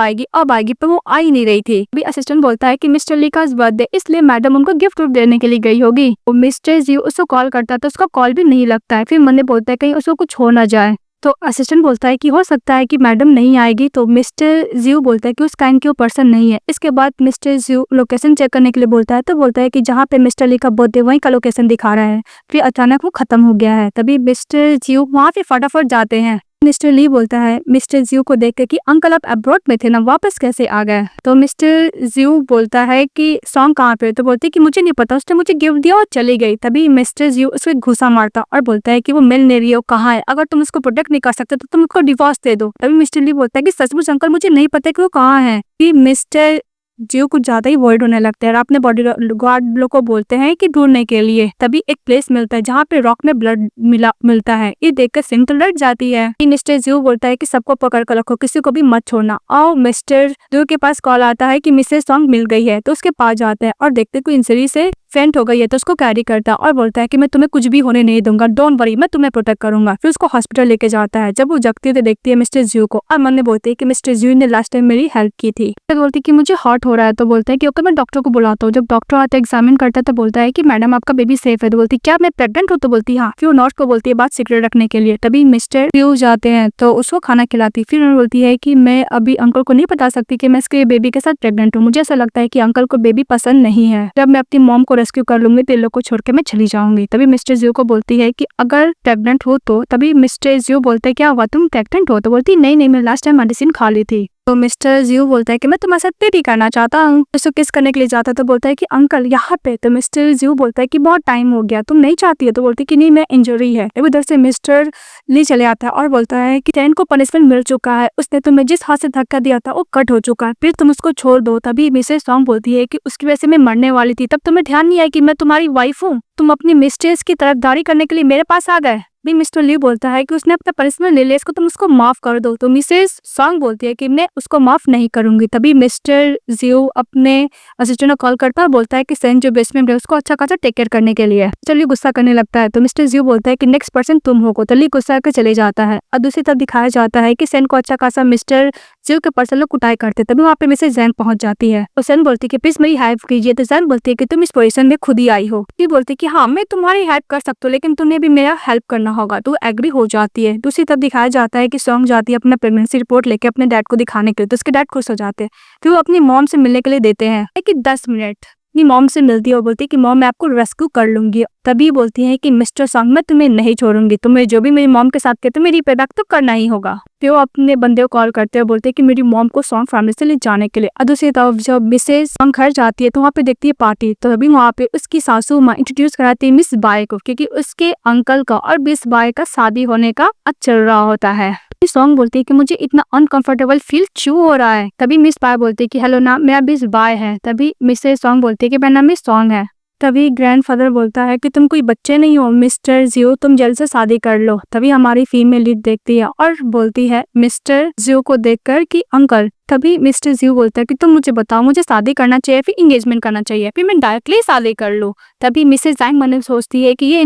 आएगी पर वो आ ही नहीं रही थी। अभी असिस्टेंट बोलता है कि मिस्टर ली का बर्थडे इसलिए मैडम उनको गिफ्ट देने के लिए गई होगी। मिस्टर जियो उसको कॉल करता है तो उसका कॉल भी नहीं लगता है। फिर मन बोलता है कहीं उसको कुछ हो ना जाए, तो असिस्टेंट बोलता है कि हो सकता है कि मैडम नहीं आएगी। तो मिस्टर जियो बोलता है कि उस काइंड की वो पर्सन नहीं है। इसके बाद मिस्टर जियो लोकेशन चेक करने के लिए बोलता है, तो बोलता है कि जहाँ पे मिस्टर ली का बर्थडे वहीं का लोकेशन दिखा रहा है। फिर अचानक वो खत्म हो गया है। तभी मिस्टर जियो वहाँ पे फटाफट जाते हैं। मिस्टर ली बोलता है मिस्टर जियो को देख के कि अंकल आप अब्रॉड में थे ना, वापस कैसे आ गए। तो मिस्टर जियो बोलता है कि सॉन्ग कहाँ पे, तो बोलते कि मुझे नहीं पता, उसने मुझे गिफ्ट दिया और चली गई। तभी मिस्टर जियो उसको घुसा मारता और बोलता है कि वो मिल नहीं रही है, कहाँ है, अगर तुम उसको प्रोटेक्ट नहीं कर सकते तो तुम उसको डिवोर्स दे दो। तभी मिस्टर ली बोलता है कि सचमुच अंकल मुझे नहीं पता कि वो कहाँ है। कि मिस्टर जियो कुछ ज्यादा ही वर्ड होने लगता है और अपने बॉडी गार्ड लोग को बोलते हैं कि ढूंढने के लिए। तभी एक प्लेस मिलता है जहाँ पे रॉक में ब्लड मिलता है। ये देखकर सिंह तो लड़ जाती है। मिस्टर जियो बोलता है कि सबको पकड़ कर रखो, किसी को भी मत छोड़ना। और मिस्टर जियो के पास कॉल आता है कि मिसेस सॉन्ग मिल गई है, तो उसके पास जाता है और देखते कोई इंजरी से फेंट हो गई है तो उसको कैरी करता है और बोलता है कि मैं तुम्हें कुछ भी होने नहीं दूंगा, डोंट वरी, मैं तुम्हें प्रोटेक्ट करूंगा। फिर उसको हॉस्पिटल लेके जाता है। जब वो जगती है तो देखती है मिस्टर जियो को और मन में बोलती है कि मिस्टर जियो ने लास्ट टाइम मेरी हेल्प की थी। तो बोलती है कि मुझे हॉट हो रहा है, तो बोलता है कि ओके मैं डॉक्टर को बुलाता हूँ। जब डॉक्टर आता है एग्जामिन करता है तो बोलता है कि मैडम आपका बेबी सेफ है। तो बोलती है क्या मैं प्रेग्नेंट हूँ? तो बोलती है हाँ। फिर वो नर्स को बोलती है बात सीक्रेट रखने के लिए। तभी मिस्टर जियो जाते हैं तो उसको खाना खिलाती। फिर उन्होंने बोलती है कि मैं अभी अंकल को नहीं बता सकती कि मैं इसके बेबी के साथ प्रेग्नेंट हूँ, मुझे ऐसा लगता है कि अंकल को बेबी पसंद नहीं है, जब मैं अपनी मॉम को रेस्क्यू कर लूंगी तो इन लोग को छोड़ के मैं चली जाऊंगी। तभी मिस्टर जियो को बोलती है कि अगर प्रेग्नेंट हो तो। तभी मिस्टर जियो बोलते हैं क्या हुआ, तुम प्रेग्नेंट हो? तो बोलती नहीं नहीं, मैं लास्ट टाइम मेडिसिन खा ली थी। तो मिस्टर जियो बोलता है कि मैं तुम्हारे साथ डेटिंग करना चाहता हूँ। उसको किस करने के लिए जाता है तो बोलता है कि अंकल यहाँ पे। तो मिस्टर जियो बोलता है कि बहुत टाइम हो गया, तुम नहीं चाहती है? तो बोलती है कि नहीं, मैं इंजरी है। उधर से मिस्टर ली चले आता है और बोलता है कि टैन को पनिशमेंट मिल चुका है, उसने तुम्हें जिस हाथ से धक्का दिया था वो कट हो चुका है, फिर तुम उसको छोड़ दो। तभी मिसेस सॉन्ग बोलती है कि उसकी वजह से मैं मरने वाली थी, तब तुम्हें ध्यान नहीं आया कि मैं तुम्हारी वाइफ हूँ, तुम अपनी मिस्टेक्स की तरफदारी करने के लिए मेरे पास आ गए। भी मिस्टर ली बोलता है कि उसने अपना पनिशमेंट ले लिया, इसको तुम उसको माफ कर दो। तो मिसेस सॉन्ग बोलती है कि मैं उसको माफ नहीं करूंगी। तभी मिस्टर जियो अपने असिस्टेंट को कॉल करता है और बोलता है कि सेन जो बेसमेंट है उसको अच्छा खासा टेक केयर करने के लिए। चलिए गुस्सा करने लगता है तो मिस्टर जियो बोलता है कि नेक्स्ट पर्सन तुम हो। तो ली गुस्सा करके चले जाता है और दूसरी तरफ दिखाया जाता है कि सेन को अच्छा खासा मिस्टर जियो के पर्सन लोग कुटाई करते। तभी वहाँ पे मिसेस जैन पहुंच जाती है और सेन बोलती है कि प्लीज मेरी हेल्प कीजिए। तो जैन बोलती है कि तुम इस पोजीशन में खुद ही आई हो। ये बोलती है कि हाँ मैं तुम्हारी हेल्प कर सकती हूँ, लेकिन तुम्हें भी मेरा हेल्प करना होगा। तो एग्री हो जाती है। दूसरी तरफ दिखाया जाता है कि सॉन्ग जाती है अपना प्रेगनेंसी रिपोर्ट लेके अपने डैड को दिखाने के लिए। तो उसके डैड खुश हो जाते हैं। फिर वो अपनी मॉम से मिलने के लिए देते हैं कि 10 मिनट। अपनी मॉम से मिलती है और बोलती है कि मॉम मैं आपको रेस्क्यू कर लूंगी। तभी बोलती है कि मिस्टर सॉन्ग मैं तुम्हें नहीं छोड़ूंगी, तुम्हें जो भी मेरी मॉम के साथ किया तो मेरी पेबैक तो करना ही होगा। फिर वो अपने बंदे को कॉल करते हैं, बोलते हैं कि मेरी मॉम को सॉन्ग फैमिली से ले जाने के लिए। और दूसरी तरफ जब मिसेस सॉन्ग घर जाती है तो वहाँ पे देखती है पार्टी। तो अभी वहाँ पे उसकी सासू माँ इंट्रोड्यूस कराती है मिस बाय को, क्योंकि उसके अंकल का और मिस बाय का शादी होने का चल रहा होता है। सॉन्ग बोलती है कि मुझे इतना अनकंफर्टेबल फील क्यों हो रहा है। तभी मिस बाय बोलती है कि हेलो ना, मेरा मिस बाय है। तभी मिसेस सॉन्ग बोलती है कि मेरा नाम मिस सॉन्ग है। तभी ग्रैंडफादर बोलता है कि तुम कोई बच्चे नहीं हो मिस्टर जियो, तुम जल्द से शादी कर लो। तभी हमारी फीमेल लीड देखती है और बोलती है मिस्टर जियो को देखकर कि अंकल। तभी मिस्टर जियो बोलता है कि तुम मुझे बताओ, मुझे शादी करना चाहिए फिर इंगेजमेंट करना चाहिए, फिर मैं डायरेक्टली शादी कर लूँ। तभी मिसेस जैंग मन में सोचती है कि ये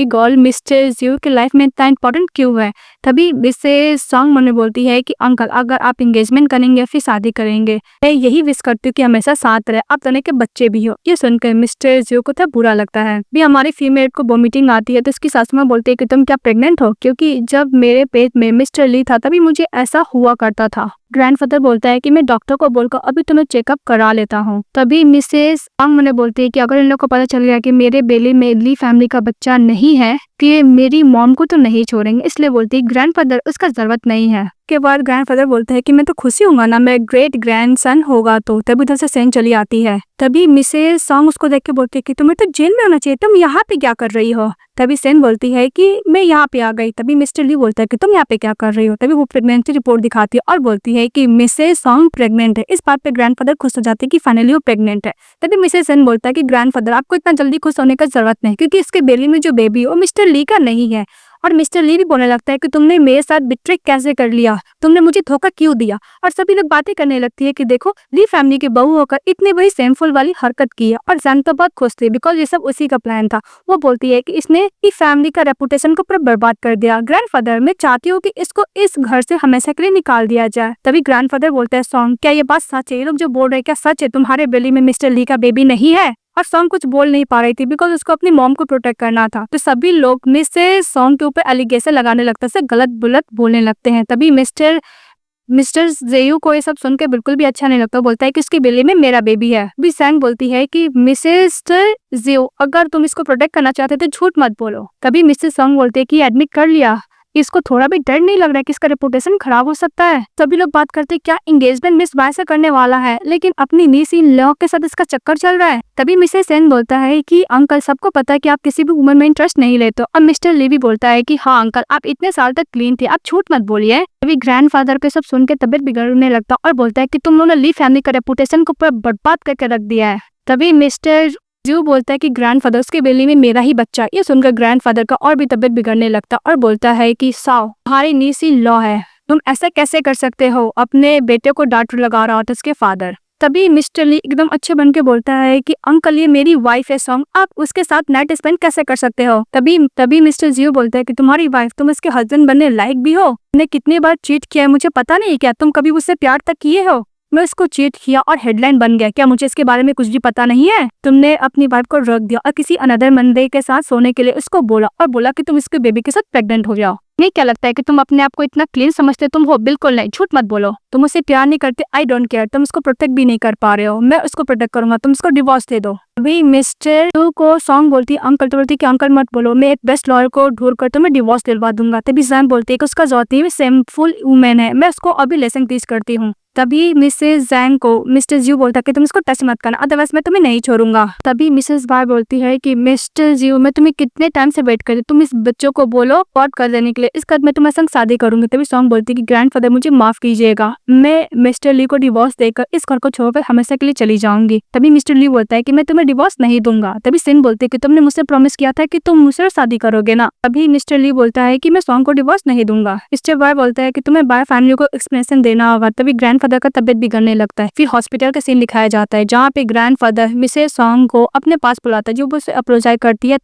गर्ल मिस्टर जियो की लाइफ में इतना इंपॉर्टेंट क्यों है। तभी मिसेस सॉन्ग मन में बोलती है कि अंकल अगर आप इंगेजमेंट करेंगे फिर शादी करेंगे, मैं यही विश करती हूँ कि हमेशा साथ रहे, आप दोनों के बच्चे भी हो। ये सुनकर मिस्टर जियो को था बुरा लगता है। भी हमारी फीमेल को वोमिटिंग आती है तो उसकी सासू माँ बोलती है कि तुम क्या प्रेग्नेंट हो, क्योंकि जब मेरे पेट में मिस्टर ली था तभी मुझे ऐसा हुआ करता था। ग्रैंडफादर बोलता है कि मैं डॉक्टर को बोलकर अभी तुम्हें चेकअप करा लेता हूँ। तभी मिसेस अंग मुझे बोलती है कि अगर इन लोग को पता चल गया कि मेरे बेली में ली फैमिली का बच्चा नहीं है तो ये मेरी मॉम को तो नहीं छोड़ेंगे, इसलिए बोलती है ग्रैंडफादर उसका जरूरत नहीं है। के बाद ग्रैंडफादर बोलते हैं कि मैं तो खुशी हूँ ना, मैं ग्रेट ग्रैंडसन होगा। तो तभी उधर से सेन चली आती है। तभी मिसेस सॉन्ग उसको देख के बोलती है कि तुम्हें तो जेल में होना चाहिए, तुम यहाँ पे क्या कर रही हो। तभी सेन बोलती है कि मैं यहाँ पे आ गई। तभी मिस्टर ली बोलता है कि तुम यहाँ पे क्या कर रही हो। तभी वो प्रेगनेंसी रिपोर्ट दिखाती है और बोलती है कि मिसेस सॉन्ग प्रेग्नेंट है। इस बात पे ग्रैंडफादर खुश हो जाते हैं कि फाइनली वो प्रेग्नेंट है। तभी मिसेस सेन बोलता है कि ग्रैंडफादर आपको इतना जल्दी खुश होने का जरूरत नहीं, क्योंकि इसके बेली में जो बेबी है वो मिस्टर ली का नहीं है। और मिस्टर ली भी बोलने लगता है कि तुमने मेरे साथ बिट्रे कैसे कर लिया, तुमने मुझे धोखा क्यों दिया। और सभी लोग बातें करने लगती है कि देखो ली फैमिली की बहू होकर इतने बड़ी सेमफुल वाली हरकत की है। और जैन तो बहुत खुश थी बिकॉज ये सब उसी का प्लान था। वो बोलती है कि इसने इस फैमिली का रेपुटेशन को पूरा बर्बाद कर दिया। ग्रैंडफादर मैं चाहती हूँ कि इसको इस घर से हमेशा के लिए निकाल दिया जाए। तभी ग्रैंडफादर बोलते हैं सॉन्ग क्या ये बात सच है, ये लोग जो बोल रहे हैं क्या सच है, तुम्हारे बेली में मिस्टर ली का बेबी नहीं है। और सॉन्ग कुछ बोल नहीं पा रही थी बिकॉज उसको अपनी मॉम को प्रोटेक्ट करना था। तो सभी लोग मिसेस सॉन्ग के ऊपर एलिगेशन लगाने लगते हैं, गलत बुलत बोलने लगते हैं। तभी मिस्टर जेयू को ये सब सुन के बिल्कुल भी अच्छा नहीं लगता। बोलता है कि उसकी बेली में मेरा बेबी है। भी सैंग बोलती है कि मिसेस जेयू अगर तुम इसको प्रोटेक्ट करना चाहते तो झूठ मत बोलो। तभी मिसेस सॉन्ग बोलते है कि एडमिट कर लिया, इसको थोड़ा भी डर नहीं लग रहा है कि इसका रेपुटेशन खराब हो सकता है। सभी लोग बात करते हैं क्या इंगेजमेंट मिस बाय से करने वाला है, लेकिन अपनी नीस इन लॉ के साथ इसका चक्कर चल रहा है। तभी मिसेस सेन बोलता है कि अंकल सबको पता है कि आप किसी भी वुमन में इंटरेस्ट नहीं लेते। और मिस्टर ली भी बोलता है कि हाँ अंकल आप इतने साल तक क्लीन थे, आप झूठ मत बोलिए। तभी ग्रैंडफादर के सब सुन के तबियत बिगड़ने लगता और बोलता है कि तुम लोगों ने ली फैमिली का रेपुटेशन को पूरा बर्बाद करके रख दिया है। तभी मिस्टर जो बोलता है कि ग्रैंडफादर उसके बेली में मेरा ही बच्चा। ये सुनकर ग्रैंडफादर का और भी तबियत बिगड़ने लगता और बोलता है कि साओ तुम्हारी नीसी लॉ है, तुम ऐसा कैसे कर सकते हो। अपने बेटे को डांट लगा रहा था उसके फादर। तभी मिस्टर ली एकदम अच्छे बन के बोलता है कि अंकल ये मेरी वाइफ है सॉन्ग, आप उसके साथ नाइट स्पेंड कैसे कर सकते हो। तभी तभी मिस्टर जियो बोलता है कि तुम्हारी वाइफ, तुम इसके हस्बैंड बनने लायक भी हो। मैंने कितने बार चीट किया है मुझे पता नहीं, क्या तुम कभी उससे प्यार तक किए हो। मैं उसको चीट किया और हेडलाइन बन गया, क्या मुझे इसके बारे में कुछ भी पता नहीं है। तुमने अपनी वाइफ को रख दिया और किसी अनदर बंदे के साथ सोने के लिए उसको बोला और बोला कि तुम इसके बेबी के साथ प्रेग्नेंट हो जाओ। नहीं, क्या लगता है कि तुम अपने आप को इतना क्लीन समझते तुम हो? बिल्कुल नहीं, झूठ मत बोलो। तुम उसे प्यार नहीं करते, आई डोंट केयर। तुम उसको प्रोटेक्ट भी नहीं कर पा रहे हो, मैं उसको प्रोटेक्ट करूंगा, तुम उसको डिवोर्स दे दो। अभी मिस्टर टू को सॉन्ग बोलती है अंकल, तो बोलती है कि अंकल मत बोलो, मैं एक बेस्ट लॉयर को ढूंढ कर तुम्हें डिवोर्स दिलवा दूंगा। तभी जैन बोलती है कि उसका जोती में सेमफुल वुमेन है, मैं उसको अभी लेसन टीच करती हूँ। तभी मिसेस जैंग को मिस्टर जियो बोलता है कि तुम इसको टच मत करना, अदरवाइज मैं तुम्हें नहीं छोड़ूंगा। तभी मिसेस बार बोलती है कि मिस्टर जियो, मैं तुम्हें कितने टाइम से वेट कर रही हूँ, तुम इस बच्चों को बोलो पॉट कर देने के लिए, इसके बाद मैं तुम्हारे संग शादी करूंगी। तभी सॉन्ग बोलती है कि ग्रैंडफादर मुझे माफ कीजिएगा, मैं मिस्टर ली को डिवोर्स देकर इस घर को छोड़कर हमेशा के लिए चली जाऊंगी। तभी मिस्टर ली बोलता है कि मैं तुम्हें डिवोर्स नहीं दूंगा। तभी सिन बोलती है कि तुमने मुझसे प्रॉमिस किया था कि तुम मुझसे शादी करोगे ना। अभी मिस्टर ली बोलता है कि मैं सॉन्ग को डिवोर्स नहीं दूंगा। मिस्टर बाय बोलता है कि तुम्हें बाय फैमिली को एक्सप्लेनेशन देना होगा। तभी ग्रैंडफादर का तबियत बिगड़ने लगता है। फिर हॉस्पिटल का सीन दिखाया जाता है जहाँ पे ग्रैंडफादर मिसेस सॉन्ग को अपने पास बुलाता है, जो वो उसे अप्रोचाइज करती है।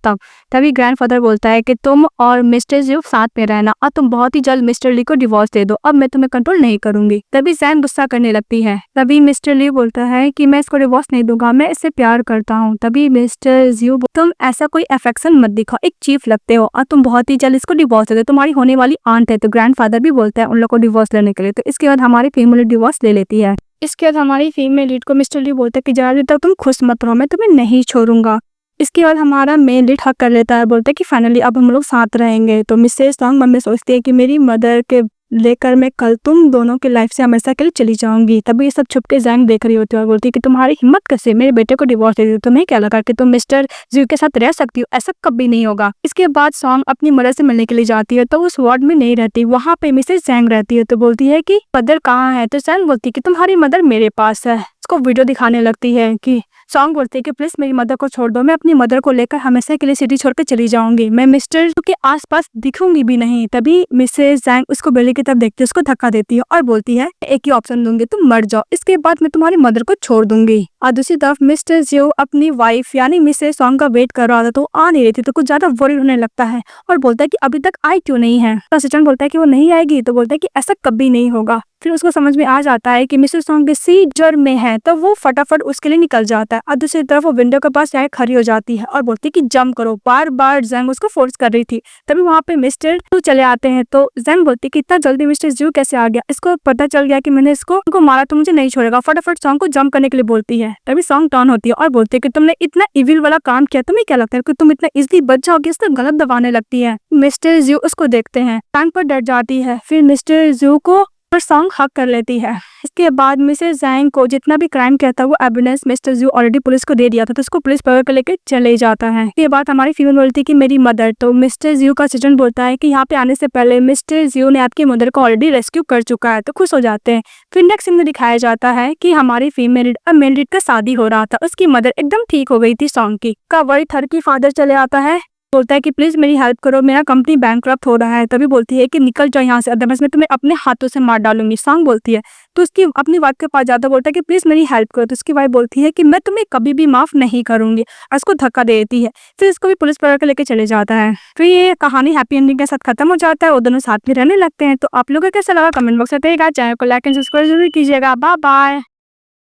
तभी ग्रैंडफादर बोलता है कि तुम और मिस्टर जियो साथ में रहना और तुम बहुत ही जल्द मिस्टर ली को डिवोर्स दे दो, अब मैं तुम्हें कंट्रोल नहीं करूंगी। तभी जैन गुस्सा करने लगती है। तभी मिस्टर ली बोलता है कि मैं इसको डिवोर्स नहीं दूंगा, मैं इससे प्यार करता हूँ। तभी मिस्टर जियो, तुम ऐसा कोई अफेक्शन मत दिखाओ, एक चीफ लगते हो और तुम बहुत ही जल्द इसको डिवोर्स दे दो, तुम्हारी होने वाली आंट है। तो ग्रैंडफादर भी बोलता है उन लोग को डिवोर्स लेने के लिए। तो इसके बाद हमारी फीमेल डिवोर्स ले लेती है। इसके बाद हमारी फीमेल लीड को मिस्टर ली बोलता है कि जरा देर तक तुम खुश मत रहो, मैं तुम्हें नहीं छोड़ूंगा। इसके बाद हमारा मेन लीड हक कर लेता है, बोलता है कि फाइनली अब हम लोग साथ रहेंगे। तो मिसेस सॉन्ग मन में सोचती है कि मेरी मदर के लेकर मैं कल तुम दोनों की लाइफ से हमेशा के लिए चली जाऊंगी। तभी ये सब छुप के जैंग देख रही होती है और बोलती है कि तुम्हारी हिम्मत कैसे मेरे बेटे को डिवोर्स दे दी, तुम्हें क्या लगा कि तुम मिस्टर जियो के साथ रह सकती हो? ऐसा कभी नहीं होगा। इसके बाद सॉन्ग अपनी मदर से मिलने के लिए जाती है, तो उस वार्ड में नहीं रहती, वहाँ पे मिसेस जैंग रहती है। तो बोलती है कि मदर कहाँ है? तो जैंग बोलती है कि तुम्हारी मदर मेरे पास है। उसको वीडियो दिखाने लगती है कि सॉन्ग बोलती है कि प्लीज मेरी मदर को छोड़ दो, मैं अपनी मदर को लेकर हमेशा के लिए सिटी छोड़कर चली जाऊंगी, मैं मिस्टर के आसपास दिखूंगी भी नहीं। तभी मिसेस जैंग उसको बिल्ली की तरफ देखती है, उसको धक्का देती है और बोलती है एक ही ऑप्शन दूंगी, तुम मर जाओ, इसके बाद मैं तुम्हारी मदर को छोड़ दूंगी। और दूसरी तरफ मिस्टर जियो अपनी वाइफ यानी मिसेस सॉन्ग का वेट कर रहा था, तो आ नहीं रही थी, तो कुछ ज्यादा वरी होने लगता है और बोलता है कि अभी तक आई क्यों नहीं है। असिस्टेंट बोलता है कि वो नहीं आएगी, तो बोलता है कि ऐसा कभी नहीं होगा। फिर उसको समझ में आ जाता है कि मिसेस सॉन्ग सीजर में है, तो वो फटाफट उसके लिए निकल जाता है और दूसरी तरफ वो विंडो के पास जाकर खड़ी हो जाती है और बोलती है कि जंप करो। बार बार जैंग उसको फोर्स कर रही थी। तभी वहाँ पे मिस्टर टू चले आते हैं, तो जैंग बोलती है कि इतना जल्दी मिस्टर जू कैसे आ गया, इसको पता चल गया कि मैंने इसको मारा तो मुझे नहीं छोड़ेगा। फटाफट सॉन्ग को जंप करने के लिए बोलती है। तभी सॉन्ग टर्न होती है और बोलती है कि तुमने इतना इविल वाला काम किया, तुम्हें क्या लगता है कि तुम इतना इजिली बच जाओगे? इसको गलत दबाने लगती है। मिस्टर जू उसको देखते हैं, टांग पर डर जाती है। फिर मिस्टर जू को सॉन्ग हक कर लेती है। इसके बाद मिसेस जैंग को जितना भी क्राइम किया था वो एविडेंस मिस्टर जू ऑलरेडी पुलिस को दे दिया था, तो उसको पुलिस पकड़ कर लेके चले जाता है। इसके बाद हमारी फीमेल बोलती है कि मेरी मदर, तो मिस्टर जू का सजन बोलता है कि यहाँ पे आने से पहले मिस्टर जू ने आपकी मदर को ऑलरेडी रेस्क्यू कर चुका है, तो खुश हो जाते हैं। फिर नेक्स्ट सीन में दिखाया जाता है कि हमारी फीमेल मेल लीड का शादी हो रहा था, उसकी मदर एकदम ठीक हो गई थी सॉन्ग की। का वही थर की फादर चले आता है, बोलता है कि प्लीज मेरी हेल्प करो, मेरा कंपनी बैंकक्रप्ट हो रहा है। तभी बोलती है कि निकल जाओ यहाँ से, अदरवाइज मैं तुम्हें अपने हाथों से मार डालूंगी। सॉन्ग बोलती है, तो उसकी अपनी वाइफ के पास जाता बोलता है कि प्लीज मेरी हेल्प करो। तो उसकी वाइफ बोलती है कि मैं तुम्हें कभी भी माफ नहीं करूंगी और उसको धक्का दे देती है। फिर इसको भी पुलिस पकड़ के लेके चले जाता है। फिर ये कहानी हैप्पी एंडिंग के साथ खत्म हो जाता है, वो दोनों साथ में रहने लगते हैं। तो आप लोगों को कैसा लगा कमेंट बॉक्स में बताइएगा, चैनल को लाइक एंड सब्सक्राइब जरूर कीजिएगा। Bye bye.